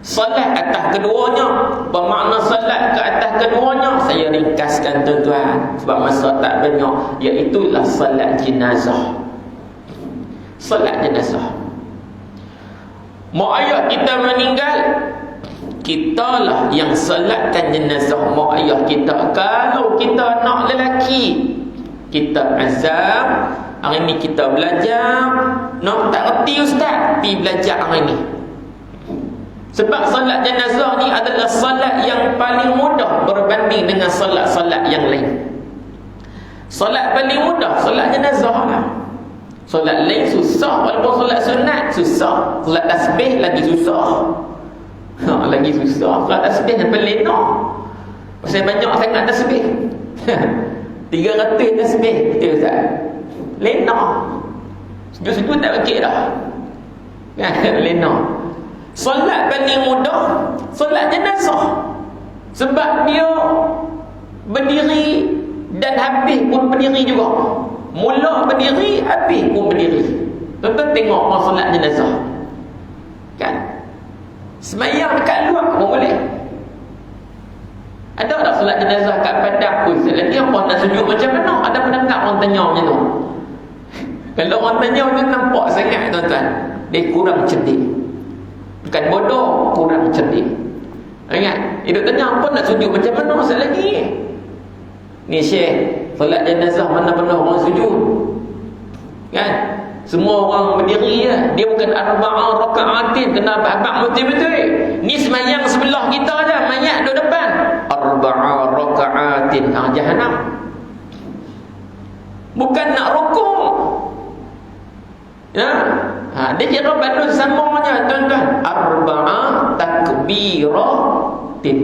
Salat atas keduanya, bermakna salat ke atas keduanya, saya ringkaskan tuan-tuan sebab masa tak banyak, iaitu salat jenazah. Salat jenazah. Mak ayah kita meninggal, kitalah yang salatkan jenazah mak ayah kita. Kalau kita anak lelaki, kita azam, hari ni kita belajar. Nak tak reti ustaz, pergi belajar hari ni. Sebab salat jenazah ni adalah salat yang paling mudah berbanding dengan salat-salat yang lain. Salat paling mudah, salat jenazah lah. Salat lain susah, walaupun salat sunat susah. Salat tasbih lagi susah. Lagi susah. Salat tasbih sampai lena. Pasal banyak sangat tasbih. 300 tasbih, betul tak? Lena. Sujud-sujud tak bakit dah. Lena. Solat paling mudah, solat jenazah. Sebab dia berdiri dan habis pun berdiri juga. Mula berdiri, habis pun berdiri. Tuan-tuan tengok orang solat jenazah, kan? Semayang dekat luar pun boleh. Ada tak solat jenazah kat padang pun? Lagi apa nak sujud macam mana? Ada pernah tak orang tanya macam tu? Kalau orang tanya macam nampak sangat tuan-tuan, dia kurang cerdik. Bukan bodoh, kurang cerdik. Ingat, dia tanya apa nak sujud macam mana sekali lagi? Ni Syekh, solat jenazah mana pernah orang sujud? Kan? Semua orang berdiri ya. Dia bukan arba'ah raka'atin, kena abang betul-betul. Ni semayang sebelah kita aja, mayat duduk depan. Arba'ah raka'atin, jahanam. Bukan nak rukuk. Ya. Dia kira badut samanya tuan-tuan. Arba'ah takbiratin,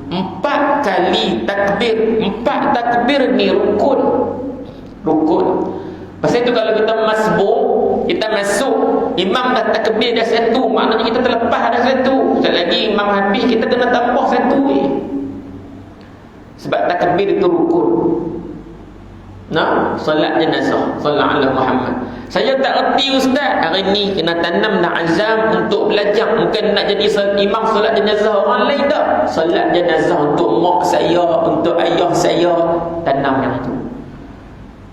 4 kali takbir. 4 takbir ni rukun. Rukun. Pasal itu kalau kita masbuk, kita masuk, imam dah takbir dah satu, maknanya kita terlepas dah satu. Sekali lagi imam habis, kita kena tambah satu sebab takbir itu rukun. Nah, solat jenazah, solat ala Muhammad. Saya tak reti ustaz, hari ni kena tanam dah azam untuk belajar. Bukan nak jadi imam solat jenazah orang lain tak. Solat jenazah untuk mak saya, untuk ayah saya, tanam yang itu.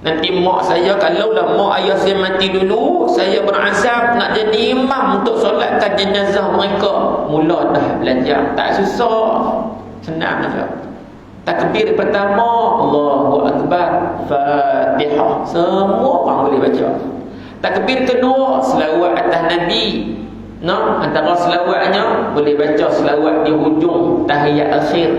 Nanti mak saya, kalaulah mak ayah saya mati dulu, saya berazam nak jadi imam untuk solatkan jenazah mereka. Mula dah belajar, tak susah, senang saja. Takbir pertama, Allahu Akbar, Fatihah, semua orang boleh baca. Takbir kedua, selawat atas Nabi. Nah, antara selawatnya boleh baca selawat di hujung tahiyat akhir,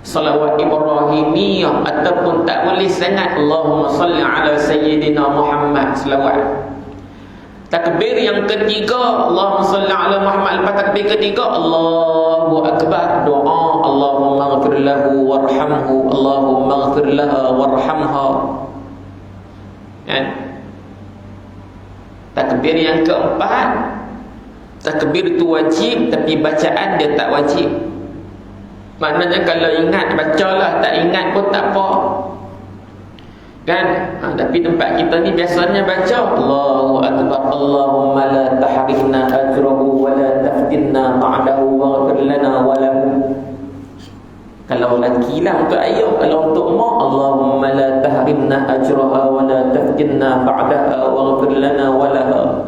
salawat Ibrahimiyah, ataupun tak boleh sangat Allahumma salli ala sayyidina Muhammad, selawat. Takbir yang ketiga, Allahumma salli ala Muhammad. Lepas takbir ketiga, Allahu Akbar, doa, Allahumma ghafir lahu warhamhu, Allahumma ghafir laha warhamha. Kan? Takbir yang keempat, takbir itu wajib, tapi bacaan dia tak wajib. Maknanya kalau ingat bacalah, tak ingat pun tak apa. Kan? Tapi tempat kita ni biasanya baca Allahu Akbar, Allahumma la tahrifna ajrahu wa la taftinna ba'dahu waghfir lana wa lahu. Kalau lelaki lah untuk ayah, kalau untuk mak, Allahumma la tahrimna ajraha wa la taftinna ba'daha waghfir lana wa laha.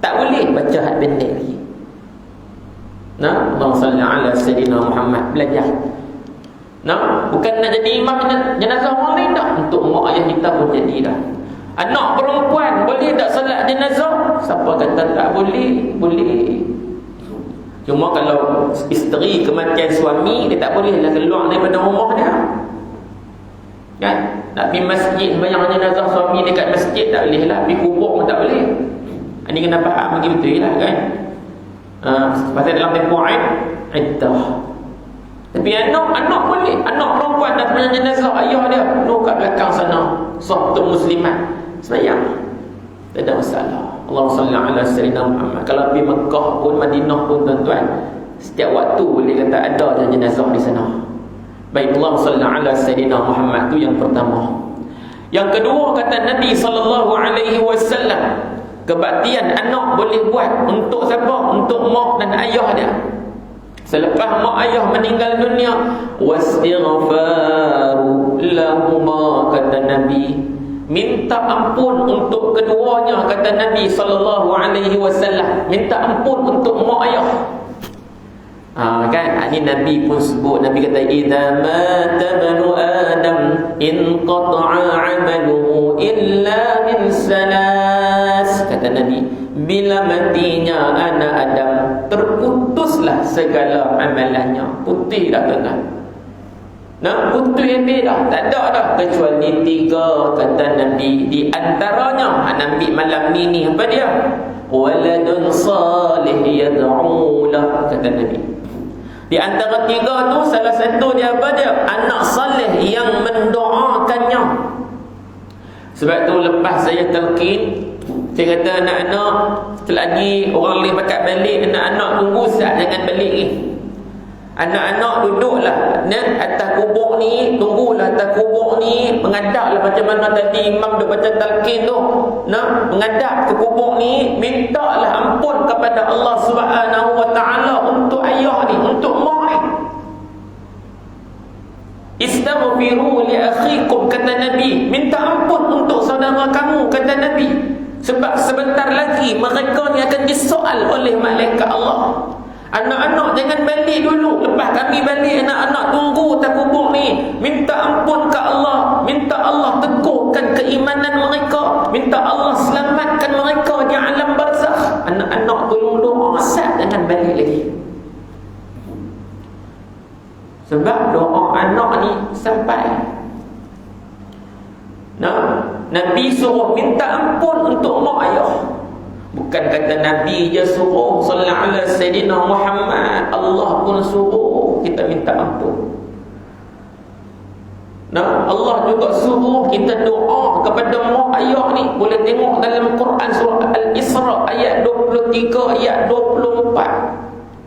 Tak boleh baca had pendek lagi. Nah, Allahumma salli ala sayyidina Muhammad, belajar. Nah, bukan nak jadi imam jenazah orang lain dah. Untuk mak ayah kita pun jadi dah. Anak perempuan boleh tak solat jenazah? Siapa kata tak boleh? Boleh. Cuma kalau isteri kematian suami, dia tak boleh lah keluar daripada rumah dia. Kan? Nak pergi masjid bayang jenazah suami dekat masjid tak boleh lah. Pergi kubur pun tak boleh. Ini kena faham lagi betul lah kan. Pasal dalam tempoh iddah. Tapi anak boleh. Anak perempuan dah punya jenazah ayah dia, duduk kat belakang sana, satu muslimat sembahyang, tak ada masalah. Allahumma salli ala sayyidina Muhammad. Kalau pergi Mekah pun, Madinah pun tuan-tuan, setiap waktu boleh kata ada je jenazah di sana. Baik, Allahumma salli ala sayyidina Muhammad, tu yang pertama. Yang kedua, kata Nabi sallallahu alaihi wasallam, kebaktian anak boleh buat untuk siapa? Untuk mak dan ayah dia. Selepas mak ayah meninggal dunia, wastighfaru lahuma, kata Nabi, minta ampun untuk keduanya, kata Nabi sallallahu alaihi wasallam. Minta ampun untuk mak ayah. Kan ini Nabi pun sebut. Nabi kata, idza mata banu adam inqata'a 'amaluhu illa min salas, kata Nabi, bila matinya anak Adam, terputuslah segala amalannya. Putih dah tuan-tuan. Nah, putih habis dah, tak ada dah kecuali 3, kata Nabi. Di antaranya Nabi malam ni apa dia? Waladun salih yad'u lah, kata Nabi. Di antara 3 tu, salah satu dia apa dia? Anak salih yang mendoakannya. Sebab tu lepas saya talqin, saya kata anak-anak, selagi orang lain pakat balik, anak-anak tunggu sat, jangan balik ni. Anak-anak duduklah atas kubur ni, tunggulah atas kubur ni, menghadaplah macam mana tadi imam duk baca talqin tu. Nah, menghadap ke kubur ni, mintalah ampun kepada Allah Subhanahu wa taala untuk ayah ni, untuk mak ni. Istaghfiru li akhikum, kata Nabi, minta ampun untuk saudara kamu, kata Nabi. Sebab sebentar lagi mereka ni akan disoal oleh malaikat Allah. Anak-anak jangan balik dulu. Lepas kami balik, anak-anak tunggu tak kubur ni, minta ampun ke Allah, minta Allah teguhkan keimanan mereka, minta Allah selamatkan mereka di alam barzakh. Anak-anak tolong doa sat, jangan balik lagi. Sebab doa anak ni sampai. Nah, Nabi suruh minta ampun untuk mak ayah. Bukan kata Nabi je suruh, sallallahu alaihi sayyidina Muhammad, Allah pun suruh kita minta ampun. Nah, Allah juga suruh kita doa kepada mak ayah ni. Boleh tengok dalam Quran surah Al-Isra ayat 23, ayat 24.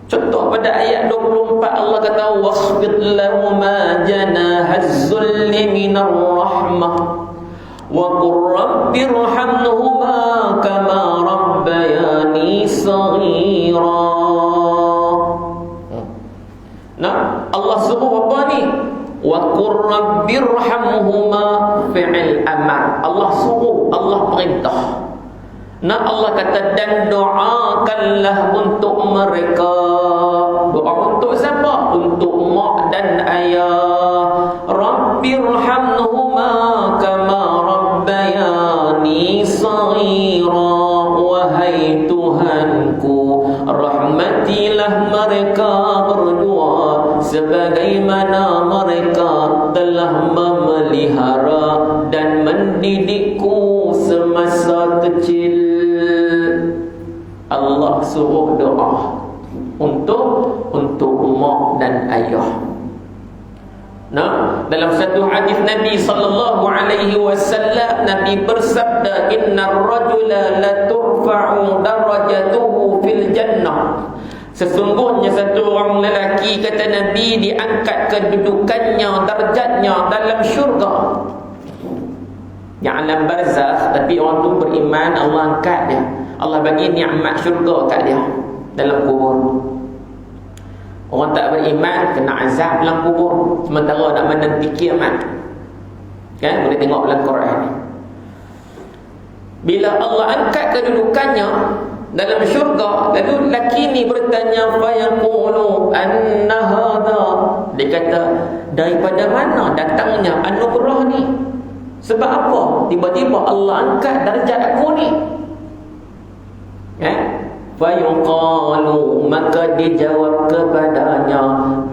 Contoh pada ayat 24, Allah kata, wasbir lahuma janahaz zulli minar rahmah wa qur rabbirhamhuma kama rabbayani saghira. Nah, Allah suruh apa ni? Wa qur rabbirhamhuma, fi'il amar. Allah suruh, Allah perintah. Nah, Allah kata, dan doakanlah untuk mereka. Doa untuk siapa? Untuk mak dan ayah. Rabbirhamhuma kama rabbayani saghira. Wahai Tuhanku, rahmatilah mereka berdua sebagaimana mereka telah memelihara dan mendidikku semasa kecil. Allah suruh doa untuk mak dan ayah. Nah, dalam satu hadis Nabi sallallahu alaihi wasallam, Nabi bersabda, innar rajula la turfa'u darajatuhu fil jannah. Sesungguhnya satu orang lelaki, kata Nabi, diangkat kedudukannya, darjatnya dalam syurga. Yang alam barzakh, tapi orang tu beriman, Allah angkat dia. Allah bagi nikmat syurga kat dia dalam kubur. Orang tak beriman kena azab dalam kubur, sementara nak menanti kiamat. Kan? Boleh tengok dalam Quran ni. Bila Allah angkat kedudukannya dalam syurga, lalu lelaki ni bertanya, fa yaqulu anna hadha, dia kata, daripada mana datangnya anugerah ni? Sebab apa tiba-tiba Allah angkat darjat aku ni? Kan? Fa yuqalu, maka dijawab kepadanya,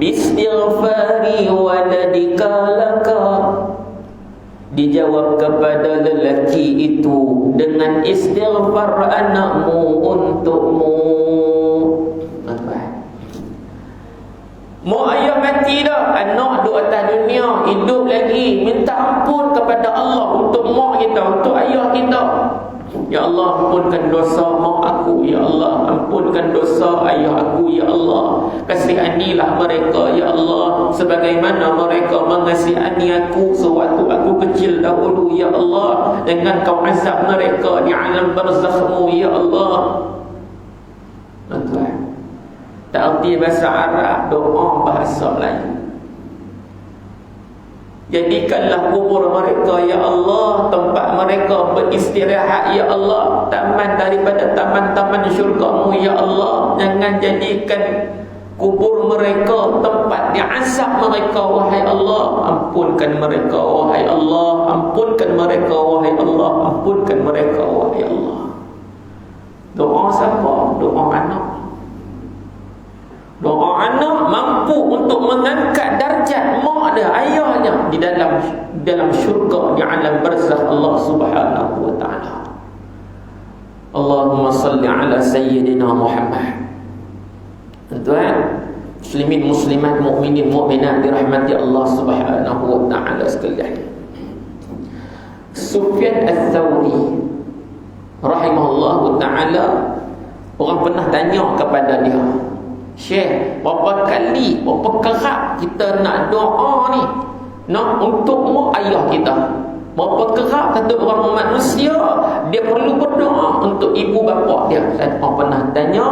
bistighfari waladika laka, dijawab kepada lelaki itu dengan istighfar anakmu untukmu. Mak ayah mati dah, anak duduk atas dunia, hidup lagi, minta ampun kepada Allah untuk mak kita, untuk ayah kita. Ya Allah, ampunkan dosa mak aku, ya Allah, ampunkan dosa ayah aku, ya Allah, kasihanilah mereka, ya Allah, sebagaimana mereka mengasihani aku sewaktu aku kecil dahulu, ya Allah. Dengan kau azab mereka di alam barzakhmu, ya Allah. Tuan, tak erti bahasa Arab, doa bahasa Melayu. Jadikanlah kubur mereka, ya Allah, tempat mereka beristirahat, ya Allah, taman daripada taman-taman syurga-Mu, ya Allah. Jangan jadikan kubur mereka tempat diazab mereka, wahai Allah. Ampunkan mereka, wahai Allah. Ampunkan mereka, wahai Allah. Ampunkan mereka, wahai Allah. Doa siapa? Doa anak. Doa anak mampu untuk mengangkat darjat mak dia, ayahnya di dalam syurga, di alam barzakh Allah Subhanahu wa taala. Allahumma salli ala sayyidina Muhammad. Tuan, muslimin muslimat, mukminin mukminat dirahmati Allah Subhanahu wa taala sekalian. Sufyan Ats-Tsauri rahimahullahu taala, orang pernah tanya kepada dia, Syekh, berapa kali, berapa kerap kita nak doa ni, nak untuk mak ayah kita? Berapa kerap kata orang manusia dia perlu berdoa untuk ibu bapa dia? Saya pernah tanya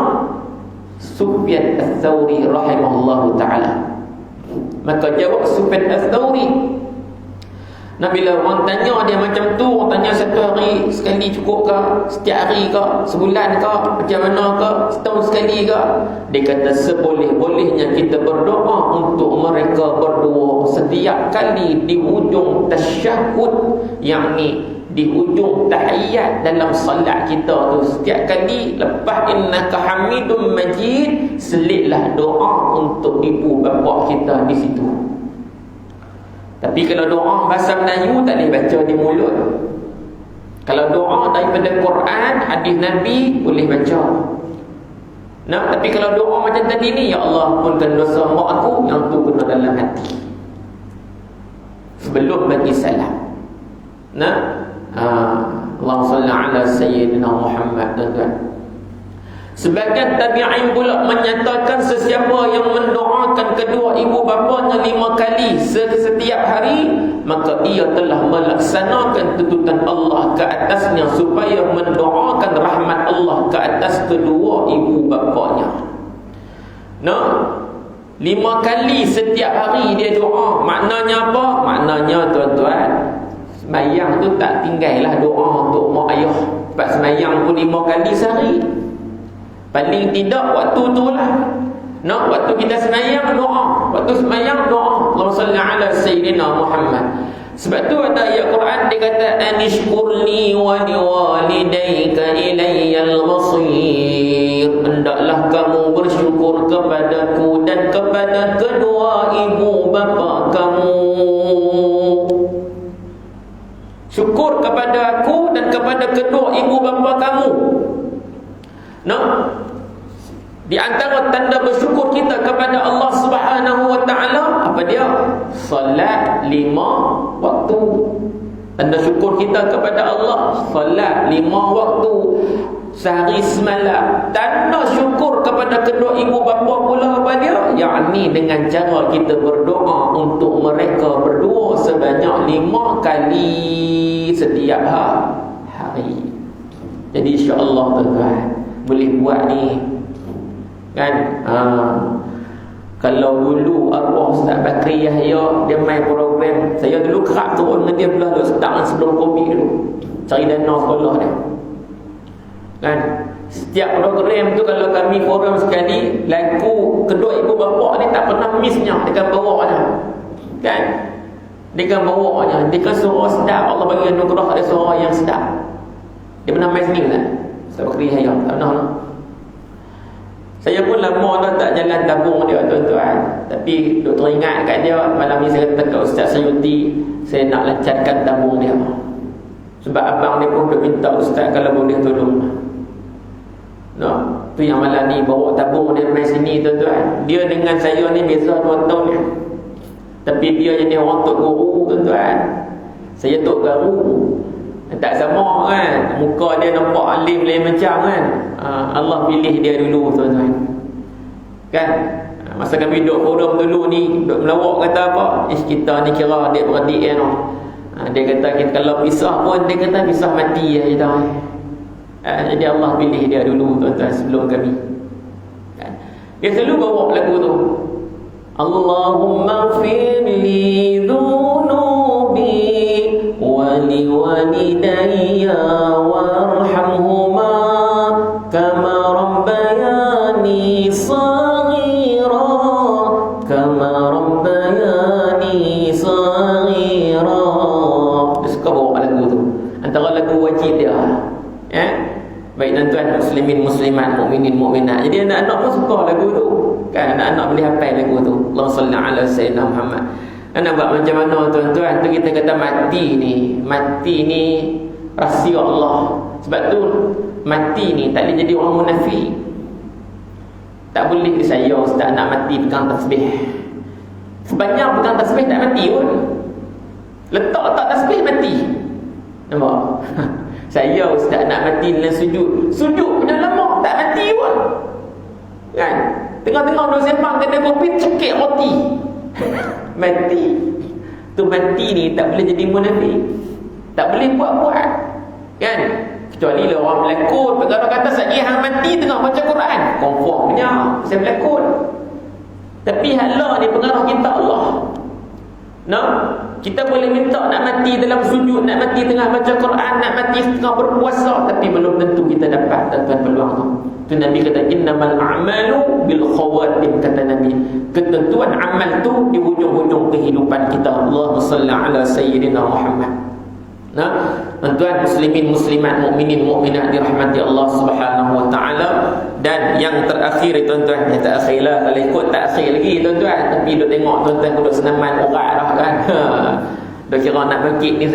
Sufyan Ats-Tsauri rahimahullahu ta'ala. Maka jawab Sufyan Ats-Tsauri, nah, bila orang tanya dia macam tu, orang tanya satu hari sekali cukup ke, setiap hari ke, sebulan ke, macam mana ke, setahun sekali ke, dia kata seboleh-bolehnya kita berdoa untuk mereka berdua setiap kali di hujung tasyahud, yakni di hujung tahiyat dalam salat kita tu. Setiap kali lepas innaka hamidum majid, selitlah doa untuk ibu bapa kita di situ. Tapi kalau doa bahasa Melayu tak boleh baca di mulut. Kalau doa daripada Quran, hadis Nabi, boleh baca. Nah, tapi kalau doa macam tadi ni, ya Allah, ampunkan dosa mak aku, yang tu kena dalam hati sebelum bagi salam. Nah, Allahumma salli ala sayyidina Muhammad. Tuan-tuan, sebagian tabi'in pula menyatakan sesiapa yang mendoakan kedua ibu bapanya 5 kali setiap hari, maka ia telah melaksanakan tuntutan Allah ke atasnya supaya mendoakan rahmat Allah ke atas kedua ibu bapanya. Nah, 5 kali setiap hari dia doa. Maknanya apa? Maknanya tuan-tuan, sembahyang tu tak tinggallah doa untuk mak ayah. Sebab sembahyang pun 5 kali sehari. Paling tidak waktu tu lah. Nak waktu kita sembahyang doa. Waktu sembahyang doa. Allahumma salli ala sayyidina Muhammad. Sebab tu ada ayat Quran dia kata, anishkurni wa liwalidayka ilayyal masir. Hendaklah kamu bersyukur kepadaku dan kepada kedua ibu bapa kamu. Syukur kepada aku dan kepada kedua ibu bapa kamu. Nah, di antara tanda bersyukur kita kepada Allah Subhanahu wa taala apa dia? Salat 5 waktu. Tanda syukur kita kepada Allah, salat 5 waktu sehari semalam. Tanda syukur kepada kedua ibu bapa pula apa dia? Yakni dengan cara kita berdoa untuk mereka berdua sebanyak 5 kali setiap hari. Jadi insya-Allah tuan-tuan boleh buat ni kan. Kalau dulu arwah Ustaz Bakri Yahya dia main program, saya dulu kerap turun dengan dia belah setahun sebelum Covid dulu, cari dana sekolah dia kan. Setiap program tu kalau kami forum sekali, lagu kedua ibu bapa ni tak pernah missnya, dia akan bawa dia kan, dia akan bawa dia, dia akan suara sedap, Allah bagi anugerah ada suara yang sedap. Dia pernah main sini kan Ustaz Bakri Yahya? Tak pernah lah. Saya pun lama dah tak jalan tabung dia tuan-tuan. Tapi doktor ingat kat dia, malam ni saya kata kat Ustaz Sayuti, saya nak lancarkan tabung dia. Sebab abang dia pun minta Ustaz kalau boleh tolong. No, tu yang malam ni bawa tabung dia main sini tuan-tuan. Dia dengan saya ni beza 2 tahun ni. Tapi dia jadi orang tok guru tuan-tuan. Saya tok guru. Tak sama kan, muka dia nampak alim lain macam kan. Allah pilih dia dulu tuan-tuan kan. Masa kami duduk forum dulu ni, duduk melawak kata apa, kita ni kira adik-beradik kan. Dia kata kita kalau pisah pun, dia kata pisah mati ya kita. Jadi Allah pilih dia dulu tuan-tuan sebelum kami kan. Dia selalu bawa lagu tu, Allahumma gfirli dhunubi wali walidayya warhamhuma kama rabbayani saghira kama rabbayani saghira. Dia suka bawa lagu tu, antara lagu wajib dia baik tuan-tuan muslimin muslimat, mukminin mukminat. Jadi anak-anak pun suka lagu tu kan, anak-anak boleh hafal lagu tu. Allahumma salli ala sayyidina Muhammad. Nak buat macam mana tuan-tuan? Tu kita kata mati ni rahsia Allah. Sebab tu mati ni tak boleh jadi orang munafik. Tak boleh saya Ustaz nak mati pegang tasbih. Sebanyak pegang tasbih tak mati pun. Letak tasbih mati. Nampak? Saya Ustaz nak mati dalam sujud. Sujud punya lama tak mati pun. Kan? Tengah-tengah duduk sembang kena kopi cekik roti. Mati. Tu mati ni tak boleh jadi munafik. Tak boleh buat-buat. Kan? Kecuali lah orang berlakon. Kalau kata saya hang mati tengah baca Quran, konformnya saya berlakon. Tapi hala ni pengaruh kita Allah. Nah, kita boleh minta nak mati dalam sujud, nak mati tengah baca Quran, nak mati tengah berpuasa, tapi belum tentu kita dapat tuan-tuan peluang tu. Tu Nabi kata innamal a'malu bil khawatim, kata Nabi. Ketentuan amal tu di hujung-hujung kehidupan kita. Allahumma salli ala sayyidina Muhammad. Nah, tuan-tuan muslimin muslimat, mukminin mukminat dirahmati Allah Subhanahu wa taala. Dan yang terakhir tuan-tuan, yang terakhirlah kalau ikut terakhir lagi tuan-tuan, tapi duk tengok tuan-tuan duk senaman orang dah kan. Dah kira nak bangkit ni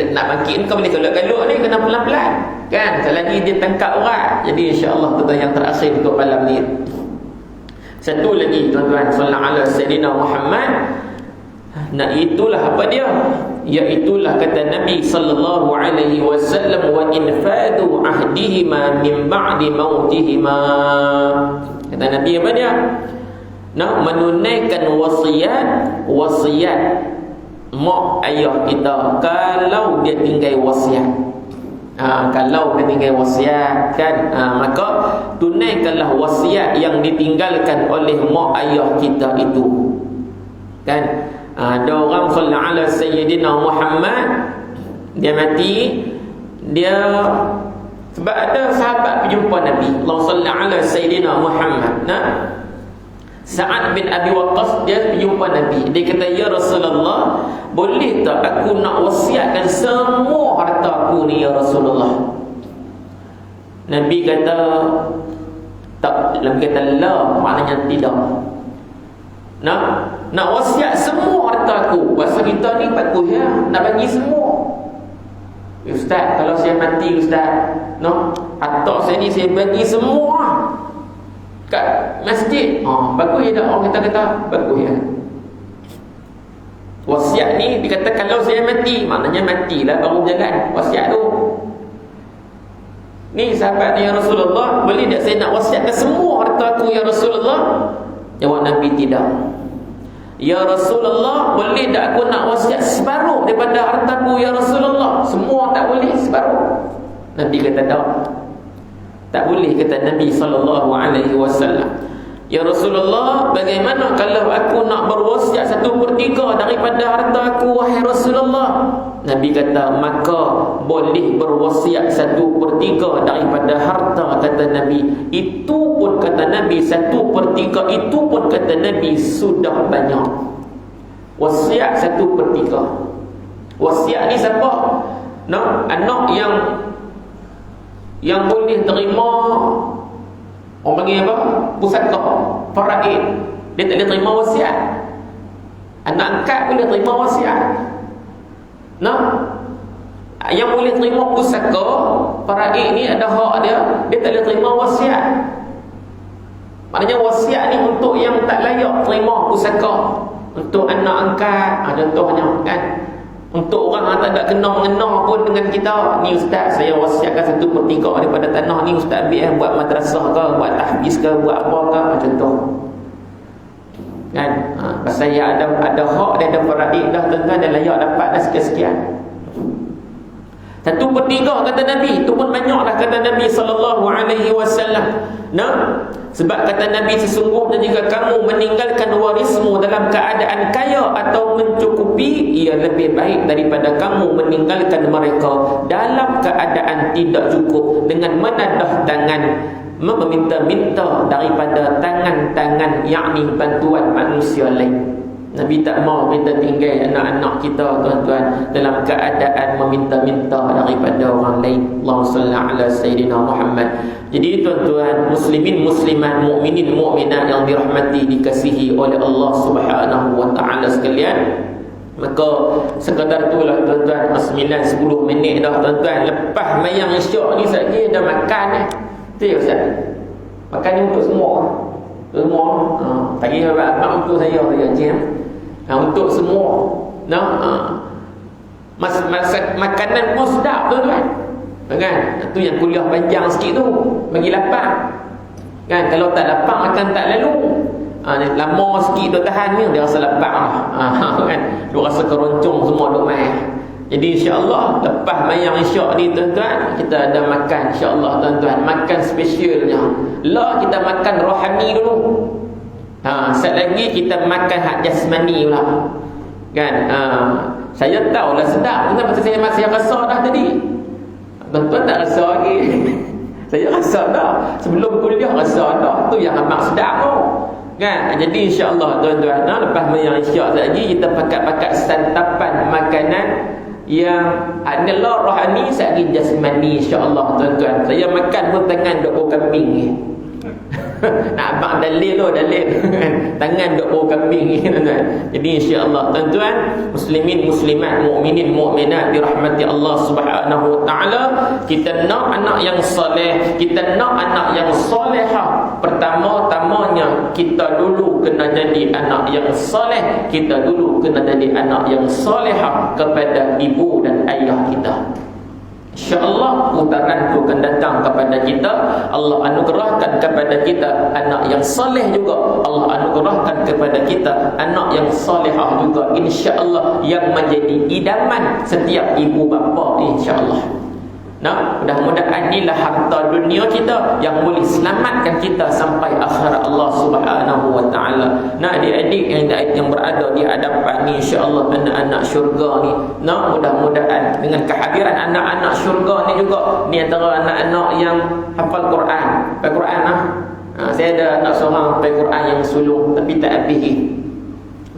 kau boleh galak-galak ni kena pelan-pelan kan. Selagi dia tangkap orang. Jadi insya-Allah tuan-tuan yang terakhir untuk malam ni. Satu lagi tuan-tuan, sallallahu alaihi sayyidina Muhammad. Nah, itulah apa dia? Iaitulah kata Nabi sallallahu alaihi wasallam, wa infadu ahdihima min ba'di mautihima. Kata Nabi apa dia? Nak menunaikan wasiat mak ayah kita kalau dia tinggal wasiat. Kalau dia tinggal wasiat kan, maka tunaikanlah wasiat yang ditinggalkan oleh mak ayah kita itu. Kan? Ada orang sallallahu alaihi sayyidina Muhammad, dia mati, dia sebab ada sahabat berjumpa Nabi Allah sallallahu alaihi sayyidina Muhammad. Nah, Sa'ad bin Abi Waqqas dia berjumpa Nabi. Dia kata, ya Rasulullah, boleh tak aku nak wasiatkan semua harta aku ni ya Rasulullah? Nabi kata tak. Nabi kata la, maknanya tidak. Nak wasiat semua harta aku. Bahasa kita ni bagus ya, nak bagi semua. Ustaz, kalau saya mati Ustaz, harta saya ni saya bagi semua kat masjid. Bagus ya tak? Orang kata bagus ya. Wasiat ni dikata kalau saya mati, maknanya matilah baru jalan wasiat tu. Ni sahabat ya Rasulullah, boleh tak saya nak wasiatkan semua harta aku ya Rasulullah? Jawab Nabi, tidak. Ya Rasulullah, boleh tak aku nak wasiat separuh daripada hartaku ya Rasulullah? Semua tak boleh, separuh. Nabi kata tak boleh, kata Nabi sallallahu alaihi wasallam. Ya Rasulullah, bagaimana kalau aku nak berwasiat 1/3 daripada harta aku, wahai Rasulullah? Nabi kata, maka boleh berwasiat 1/3 daripada harta, kata Nabi. Itu pun kata Nabi, 1/3 itu pun kata Nabi sudah banyak. Wasiat 1/3. Wasiat ni siapa? Nah, anak yang boleh terima, orang panggil apa? Pusaka, faraid. Dia tak boleh terima wasiat. Anak angkat boleh terima wasiat. Nah, yang boleh terima pusaka, faraid ni ada hak dia. Dia tak boleh terima wasiat. Maknanya wasiat ni untuk yang tak layak terima pusaka. Untuk anak angkat, contohnya kan. Untuk orang yang tak ada kena-mengena pun dengan kita, ni ustaz, saya wasiatkan 1/3 daripada tanah ni ustaz ambil buat madrasah ke, buat tahfiz ke, buat apa ke, macam tu kan. Pasal ya ada hak dia, ada faraid dah, tuan-tuan, dia layak dapat dah sekian-sekian. 1/3 kata Nabi, itu pun banyak dah kata Nabi SAW. Nah, sebab kata Nabi, sesungguhnya jika kamu meninggalkan warismu dalam keadaan kaya atau mencukupi, ia lebih baik daripada kamu meninggalkan mereka dalam keadaan tidak cukup dengan menadah tangan, meminta-minta daripada tangan-tangan, yakni bantuan manusia lain. Nabi tak mau kita tinggal anak-anak kita, tuan-tuan, dalam keadaan meminta-minta daripada orang lain. Allahumma salli ala Sayyidina Muhammad. Jadi tuan-tuan, muslimin, muslimat, mukminin, mukminat yang dirahmati, dikasihi oleh Allah Subhanahu wa taala sekalian, maka sekadar itulah tuan-tuan, 9-10 minit dah tuan-tuan. Lepas mayang isyak ni sekali dah makan tu ya Ustaz. Makan ni untuk semua. Semua. Tadi abang untuk saya je. Untuk semua. Makanan pun sedap tuan-tuan. Kan? Itu yang kuliah panjang sikit tu, bagi lapang. Kan, kalau tak lapang akan tak lalu. Lama sikit duk tahan ni, dia rasa lapang. Kan? Dia rasa keroncong semua duk main. Jadi insya-Allah lepas mayang isyak ni tuan-tuan, kita ada makan insya-Allah tuan-tuan, makan spesialnya. Lah kita makan rohani dulu. Sat lagi kita makan hak jasmani pula. Kan? Saya tahulah sedap, kenapa saya rasa dah tadi. Tuan-tuan tak rasa lagi. Saya rasa dah. Sebelum kuliah rasa dah. Tu yang amat sedap tu. Kan? Jadi insya-Allah tuan-tuan, lepas mayang isyak lagi kita pakat-pakat santapan makanan yang adalah rohani sekali jasmani insya-Allah tuan-tuan. Saya makan pun tangan duk bau kambing ni. Nak abang dalil lo, dalil. Tangan duk bau kambing ni tuan-tuan. Jadi insya-Allah tuan-tuan, muslimin, muslimat, mukminin, mukminat dirahmati Allah Subhanahu wa taala, kita nak anak yang soleh, kita nak anak yang solehah. Pertama-tamanya kita dulu kena jadi anak yang soleh. Kita dulu kena jadi anak yang solehah kepada ibu dan ayah kita. InsyaAllah putaran itu akan datang kepada kita. Allah anugerahkan kepada kita anak yang soleh juga. Allah anugerahkan kepada kita anak yang solehah juga, InsyaAllah, yang menjadi idaman setiap ibu bapa, InsyaAllah. Nah, mudah-mudahan inilah harta dunia kita yang boleh selamatkan kita sampai akhirat Allah Subhanahu wa taala. Nah, adik-adik yang berada di hadapan ni, insya-Allah anak-anak syurga ni. Nah, mudah-mudahan dengan kehadiran anak-anak syurga ni juga, ni antara anak-anak yang hafal Quran. Hafal Quran saya ada anak seorang hafal Quran yang sulung tapi tak habis.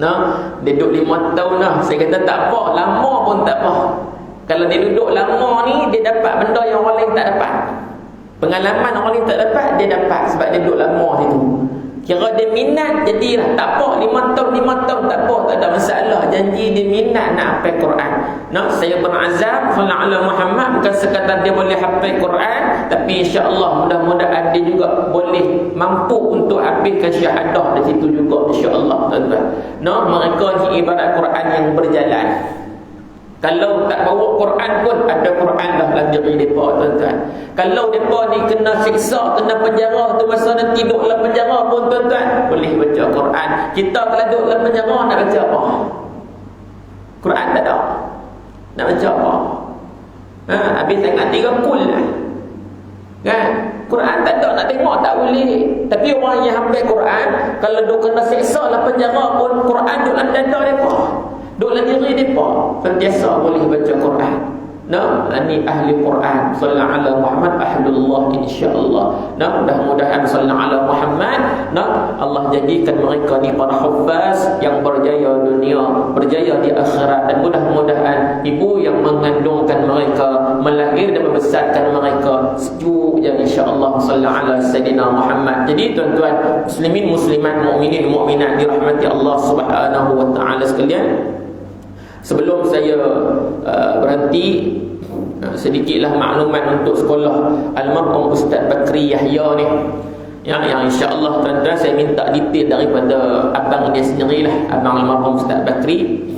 Nah, dia duduk 5 tahun dah. Saya kata tak apa, lama pun tak apa. Kalau dia duduk lama ni, dia dapat benda yang orang lain tak dapat. Pengalaman orang lain tak dapat, dia dapat sebab dia duduk lama situ. Kira dia minat, jadilah. Tak apa, 5 tahun tak apa, tak ada masalah. Janji dia minat nak hafal Quran. Saya berazam ala Muhammad, bukan sekadar dia boleh hafal Quran, tapi insya-Allah mudah-mudahan dia juga boleh mampu untuk habiskan syahadah di situ juga, insya-Allah tuan-tuan. Mereka ni ibarat Quran yang berjalan. Kalau tak bawa Quran pun ada Quran dah dalam diri mereka, tuan-tuan. Kalau mereka ni kena siksa, kena penjara, tu masa nanti duduk dalam penjara pun, tuan-tuan, boleh baca Quran. Kita kalau duduk dalam penjara nak baca apa? Quran tak ada. Nak baca apa? Habis tengok 3 kul lah. Kan? Quran tak ada, nak tengok tak boleh. Tapi orang yang hafal Quran, kalau duk kena seksa lah penjara pun, Quran duk dalam dada mereka, duk dalam diri mereka, sentiasa boleh baca Quran. Nah, ini ahli Quran. Sallallahu ala Muhammad ahlullah insya-Allah. Nah, mudah-mudahan sallallahu ala Muhammad, nah, Allah jadikan mereka ni para hufaz yang berjaya dunia, berjaya di akhirat, dan mudah-mudahan ibu yang mengandungkan mereka, melahir dan membesarkan mereka sejuk je insya-Allah sallallahu ala sayyidina Muhammad. Jadi tuan-tuan muslimin muslimat, mukminin mukminat dirahmati Allah Subhanahu wa taala sekalian, sebelum saya berhenti, sedikitlah maklumat untuk sekolah almarhum Ustaz Bakri Yahya ni, yang insya-Allah tuan-tuan saya minta detail daripada abang dia sendirilah, abang almarhum Ustaz Bakri,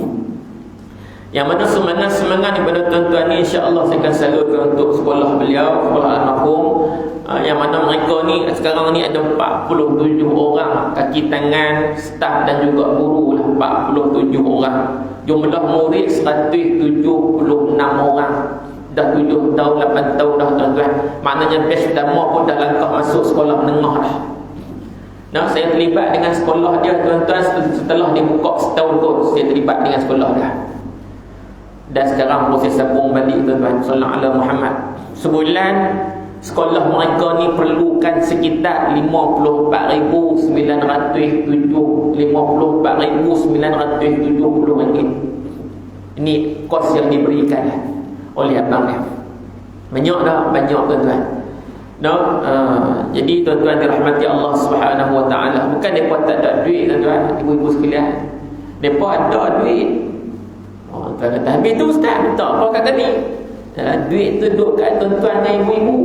yang mana semangat daripada tuan-tuan ni insya-Allah saya akan salurkan untuk sekolah beliau, sekolah almarhum, yang mana mereka ni sekarang ni ada 47 orang kaki tangan, staf dan juga guru lah, 47 orang. Jumlah murid 176 orang. Dah 7 tahun, 8 tahun dah tuan-tuan. Maknanya batch pertama pun dah langkah masuk sekolah menengah dah. Nah, saya terlibat dengan sekolah dia tuan-tuan setelah dia buka setahun kot, saya terlibat dengan sekolah dia. Dan sekarang proses sambung balik tuan-tuan. Sallallahu alaihi Muhammad. Sebulan sekolah mereka ni perlukan sekitar 54,970 ringgit. Ini kos yang diberikan oleh abang ni. Banyak dah, banyak tuan-tuan. No, jadi tuan-tuan dirahmati Allah Subhanahu wa taala. Bukan depa tak ada duit tuan-tuan, ibu-ibu sekalian. Depa ada duit. Oh, tuan kata habis tu ustaz minta apa kat kami? Duit tu duduk kat tuan-tuan dan ibu-ibu.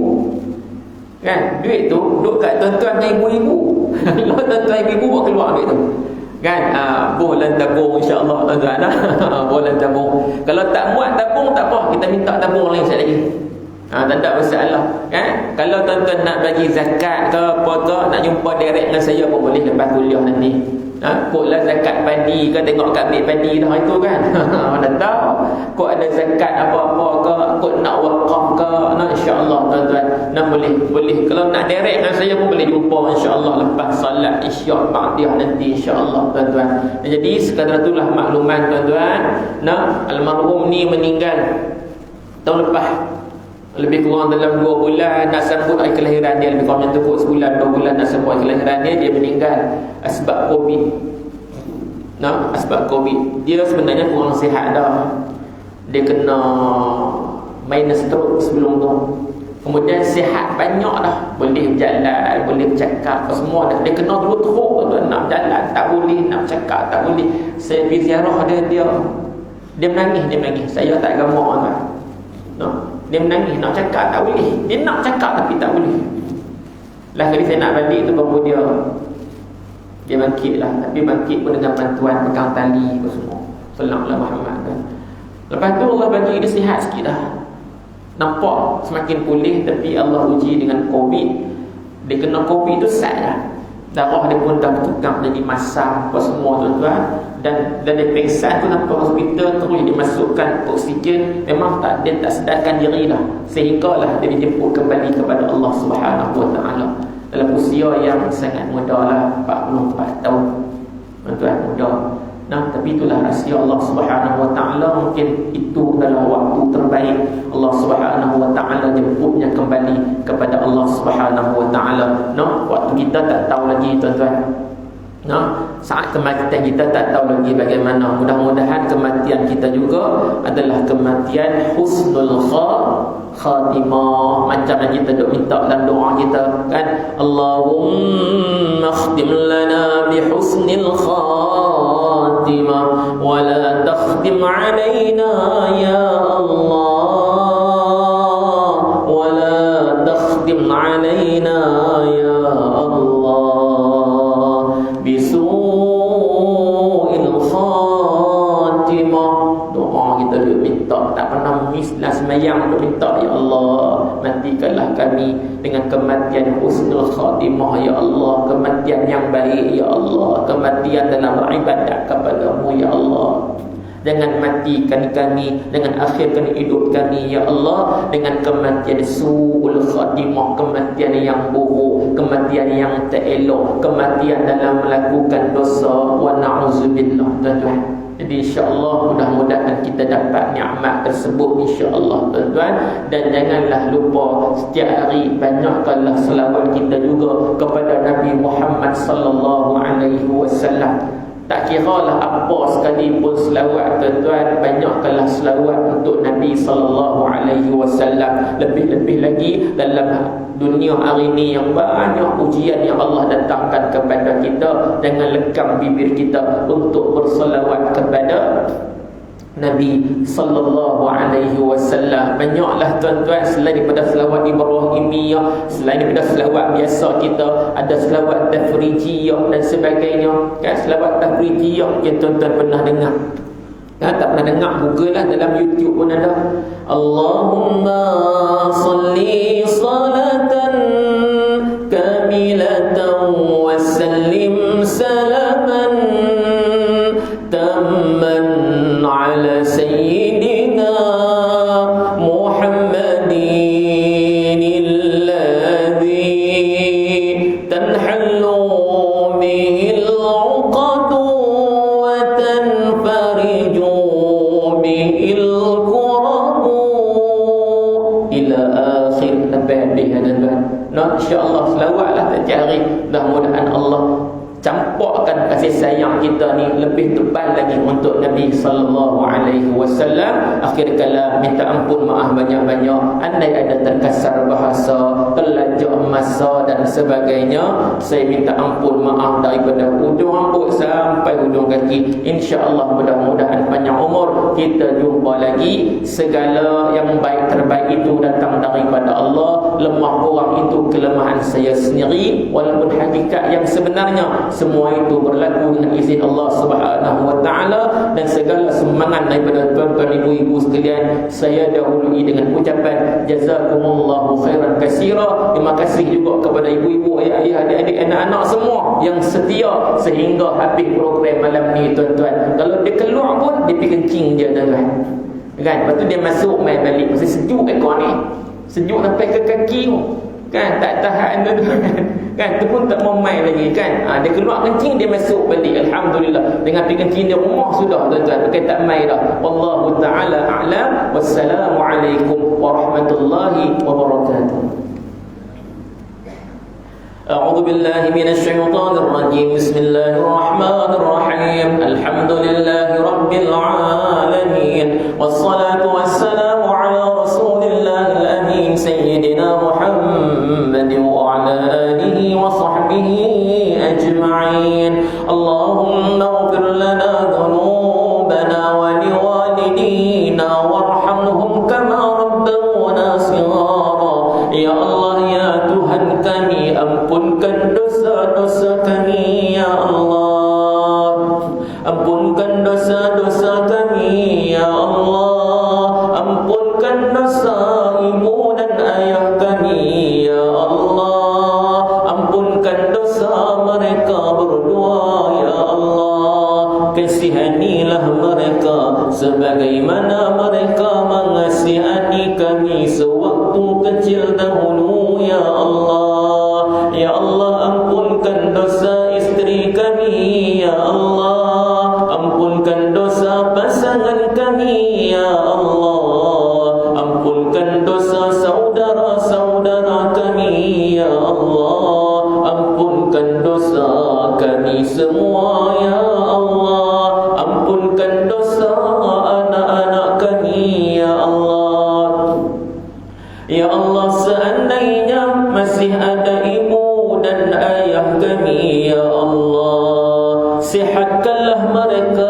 Kan? Duit tu duduk kat tuan-tuan dan ibu-ibu. Kalau tuan-tuan ibu-ibu buat keluar duit tu. Kan? Boleh tabung insya-Allah tuan-tuan. Boleh tabung. Kalau tak muat tabung tak apa, kita minta tabung lain sekali lagi. Tak ada masalah. Kan? Kalau tuan-tuan nak bagi zakat ke apa ke, nak jumpa direct dengan saya pun boleh lepas kuliah nanti. Kotlah zakat padi ke, tengok kat ambil padi dah itu kan. Mana tahu kok ada zakat apa-apa ke, kok nak wakaf ke, nah insya-Allah tuan-tuan. Nah boleh. Kalau nak direct dengan saya pun boleh jumpa insya-Allah lepas salat Isyak Ba'diyah nanti insya-Allah tuan-tuan. Jadi sekadar itulah makluman tuan-tuan. Nah, almarhum ni meninggal tahun lepas, lebih kurang dalam 2 bulan nak sambut hari kelahiran dia, lebih kurang macam tu, sebulan 2 bulan nak sambut hari kelahiran dia, dia meninggal sebab Covid. Nah, sebab Covid. Dia sebenarnya kurang sihat dah. Dia kena minus stroke sebelum tu. Kemudian sihat banyak dah, boleh berjalan, boleh bercakap, semua dah. Dia kena dulu teruk tu, nak berjalan tak boleh, nak bercakap tak boleh. Saya pergi ziarah dia menangis. Saya tak gamak kan. Nah, dia menangis, nak cakap tak boleh. Dia nak cakap tapi tak boleh. Lah kali saya nak balik tu baru dia bangkit lah. Tapi bangkit pun dengan bantuan pegang tali apa semua. Sallallahu alaihi Muhammad kan. Lepas tu Allah bagi dia sihat sikit dah. Nampak semakin pulih, tapi Allah uji dengan Covid. Dia kena Covid tu sat dah. Darah dia pun dah bertukar jadi masam apa semua tuan-tuan. Dan dia pengsan tu sampai hospital, terus dimasukkan oksigen. Memang dia tak sedarkan diri lah, sehinggalah dia dijemput kembali kepada Allah Subhanahu wa taala dalam usia yang sangat muda lah, 44 tahun tuan-tuan, muda. Nah, tapi itulah rahsia Allah Subhanahu wa taala. Mungkin itu adalah waktu terbaik Allah Subhanahu wa taala jemputnya kembali kepada Allah Subhanahu wa taala. Nah, waktu kita tak tahu lagi tuan-tuan. Nah, saat kematian kita tak tahu lagi bagaimana. Mudah-mudahan kematian kita juga adalah kematian husnul khatimah, macam yang kita duk minta dalam doa kita kan, Allahumma khtim lana bi husnil khatimah wa la takhtim alaina ya Allah, wa la takhtim alaina ya bisu'il khatimah. Doa kita duk minta, tak pernah miss lah semayang duk minta, ya Allah matikanlah kami dengan kematian husnul khatimah ya Allah, kematian yang baik ya Allah, kematian dalam ibadat kepada-Mu ya Allah. Jangan matikan kami, dengan akhirkan hidup kami ya Allah dengan kematian su'ul khatimah, kematian yang buruk, kematian yang tak elok, kematian dalam melakukan dosa. Wa na'udzubillah tuan-tuan. Jadi insya-Allah mudah-mudahan kita dapat nikmat tersebut insya-Allah tuan-tuan. Dan janganlah lupa setiap hari banyakkanlah selawat kita juga kepada Nabi Muhammad sallallahu alaihi wasallam. Tak kiralah apa sekalipun selawat tuan-tuan, banyakkanlah selawat untuk Nabi sallallahu alaihi wasallam. Lebih-lebih lagi dalam dunia hari ini yang banyak ujian yang Allah datangkan kepada kita, jangan lekang bibir kita untuk berselawat kepada Nabi sallallahu alaihi wasallam. Banyaklah tuan-tuan, selain daripada selawat Ibrahimiyah, selain daripada selawat biasa kita, ada selawat tafrijiyah dan sebagainya. Kan selawat tafrijiyah yang tuan-tuan pernah dengar. Tak pernah dengar, Google lah, dalam YouTube pun ada. Allahumma salli salatan kamilatan wa sallim salaman tamman ala sayyidina Muhammadin alladhi tanhallu bihil uqadu wa tanfariju bihil kurabu ila akhir habis tuan-tuan. Nah, insya-Allah selawatlah setiap hari. Mudah-mudahan Allah campurkan kasih sayang kita ni lebih tebal lagi untuk Nabi sallallahu alaihi wasallam. Akhir kalam minta ampun maaf banyak-banyak andai ada terkasar bahasa, terlajak masa dan sebagainya. Saya minta ampun maaf daripada hujung rambut sampai hujung kaki. Insya-Allah mudah-mudahan panjang umur, kita jumpa lagi. Segala yang baik terbaik itu datang daripada Allah. Lemah kurang itu kelemahan saya sendiri, walaupun hakikat yang sebenarnya semua itu berlaku dengan izin Allah Subhanahu wa taala. Dan segala semangat daripada tuan-tuan ibu-ibu sekalian, saya dahului dengan ucapan jazakumullahu khairan katsira. Terima kasih juga kepada ibu-ibu, ayah-ayah, adik-adik, anak-anak semua yang setia sehingga habis program malam ni tuan-tuan. Kalau dia keluar pun dia pergi kencing je tuan-tuan. Kan? Lepas tu dia masuk main balik. Masih sejuk ekor ni. Sejuk sampai ke kaki tu. Kan? Tak tahan tuan-tuan. Kan? Tu pun tak mau main lagi kan. Dia keluar kencing, dia masuk balik. Alhamdulillah. Dengan pergi kencing di rumah sudah tuan-tuan. Bukan tak main dah. Wallahu ta'ala a'lam. Wassalamualaikum warahmatullahi wabarakatuh. أعوذ بالله من الشيطان الرجيم بسم الله الرحمن الرحيم الحمد لله رب العالمين والصلاة والسلام على رسول الله الأمين سيدنا محمد وعلى آله وصحبه أجمعين اللهم اغفر لنا ذنوبنا ولوالدينا وارحمهم كما ربونا صغارا يا الله يا Tuhan kami, ampunkan dosa-dosa kami ya Allah. Ampunkan dosa-dosa kami ya Allah. Ampunkan dosa ibu dan ayah kami ya Allah. Ampunkan dosa mereka berdua ya Allah. Kasihanilah mereka sebagaimana mereka mengasihani kami sewaktu kecil dahulu ya Allah. Ya Allah, ampunkan dosa istri kami ya Allah. Ampunkan dosa pasangan kami ya Allah. Ampunkan dosa saudara-saudara kami ya Allah. Ampunkan dosa kami semua ya Allah. Ampunkan dosa anak-anak kami ya Allah. Ya Allah, seandainya masih ada ibu dan ayah kami ya Allah, sihatkanlah mereka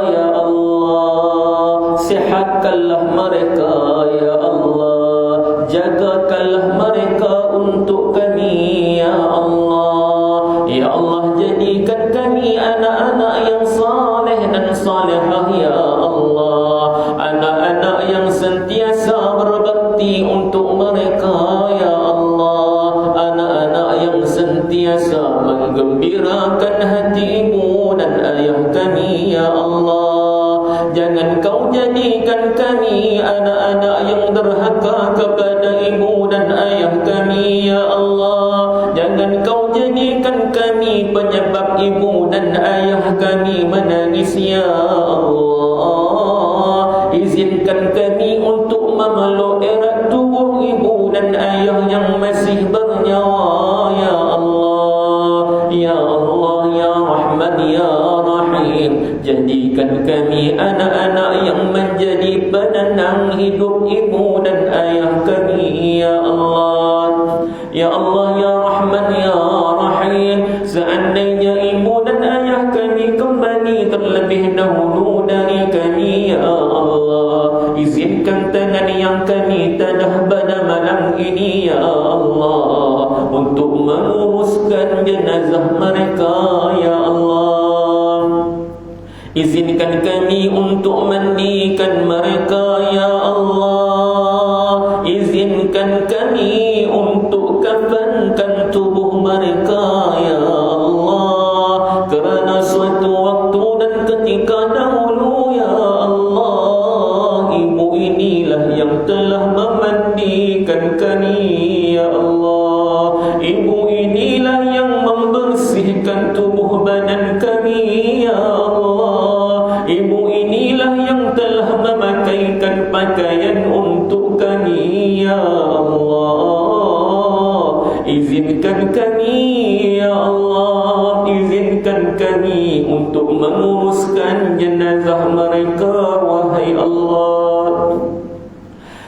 ya Allah. Sihatkanlah mereka ya Allah. Jagakanlah mereka untuk kami ya Allah. Ya Allah, jadikan kami anak-anak yang saleh dan salihah ya Allah. Anak-anak yang sentiasa berbakti untuk mereka ya Allah. Anak-anak yang sentiasa menggembirakan hati ibu dan ayah kami ya Allah. Jangan kau jadikan kami anak-anak yang derhaka kepada ibu dan ayah kami, ya Allah. Jangan kau jadikan kami penyebab ibu dan ayah kami menangis, ya Allah. Izinkan kami untuk memeluk erat tubuh ibu dan ayah yang masih bernyawa, ya Allah. Ya Allah, ya Rahman, ya Rahim. Jadikan kami anak-anak yang menjadi penenang hidup ibu dan ayah kami, ya Allah. Ya Allah, ya Rahman, ya Rahim. Seandainya ibu dan ayah kami kembali terlebih dahulu dari kami, ya Allah, izinkan tangan yang kami tadah pada malam ini, ya Allah, untuk menguruskan jenazah mereka, ya Allah. Izinkan kami untuk mandikan mereka, ya Allah. Izinkan kami untuk kafankan tubuh mereka, ya Allah. Kerana suatu waktu dan ketika dahulu, ya Allah, ibu inilah yang telah memandikan kami, ya Allah. Ibu inilah yang membersihkan tubuh badan kami, ya Allah. Ibu inilah yang telah memakaikan pakaian untuk kami, ya Allah. Izinkan kami, ya Allah, izinkan kami untuk menguruskan jenazah mereka, wahai Allah.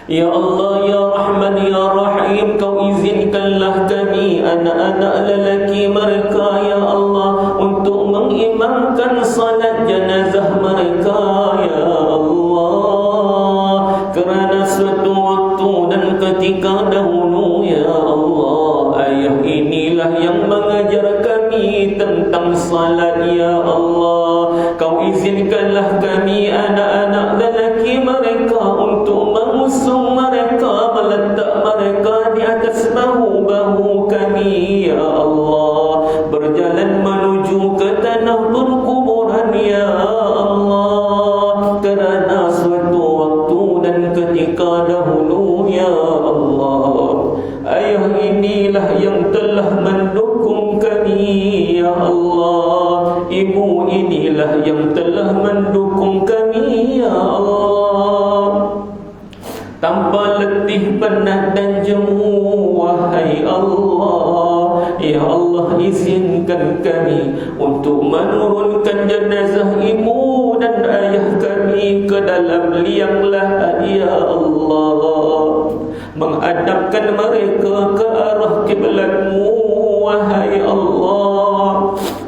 Ya Allah, ya Rahman, ya Rahim, kau izinkanlah kami anak-anak lelaki mereka, ya Allah, untuk mengimamkan salat jenazah mereka, ya Allah. Kerana suatu waktu dan ketika dahulu, ya Allah, ayah inilah yang mengajar kami tentang salat, ya Allah. Kau izinkanlah kami anak-anak lelaki mereka untuk mengusung mereka, meletak mereka di atas bahu-bahu kami, ya Allah, berjalan menuju ke tanah perkuburan, ya Allah. Kerana suatu waktu dan ketika dahulu, ya Allah, ayah inilah yang telah mendukung kami, ya Allah. Ibu inilah yang telah mendukung kami, ya Allah. Tanpa letih, penat dan jemu, wahai Allah. Ya Allah, izinkan kami untuk menurunkan jenazah ibu dan ayah kami ke dalam liang lahat, ya Allah. Menghadapkan mereka ke arah kiblat-Mu, wahai Allah.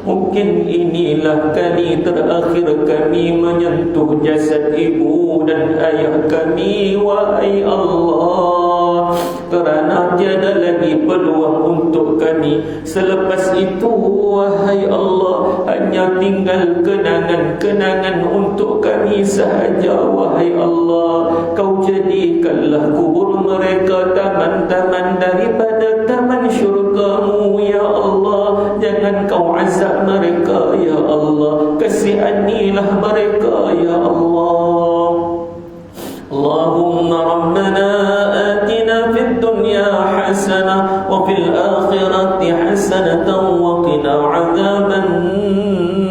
Mungkin inilah kali terakhir kami menyentuh jasad ibu dan ayah kami, wahai Allah. Kerana tiada lagi peluang untuk kami selepas itu, wahai Allah. Hanya tinggal kenangan-kenangan untuk kami sahaja, wahai Allah. Kau jadikanlah kubur mereka taman-taman daripada taman syurga-Mu, ya Allah. Jangan kau azab mereka, ya Allah. Kasihanilah mereka, ya Allah. Allahumma Rabbana atina fid dunya hasanah wa fil akhirati hasanatan wa qina adzaban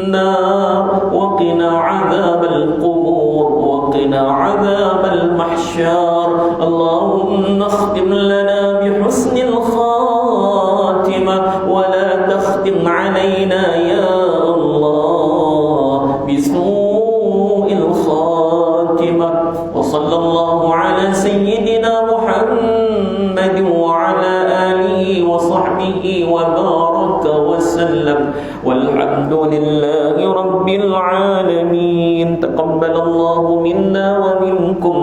nar wa qina adzabal qubur wa qina adzabal mahsyar. Allahumma khtim lana bi husnil khatimah wa la takhtim alaina, ya Allah, bisu'il khatimah. وصلى الله على سيدنا محمد وعلى آله وصحبه وبارك وسلم والحمد لله رب العالمين. تقبل الله منا ومنكم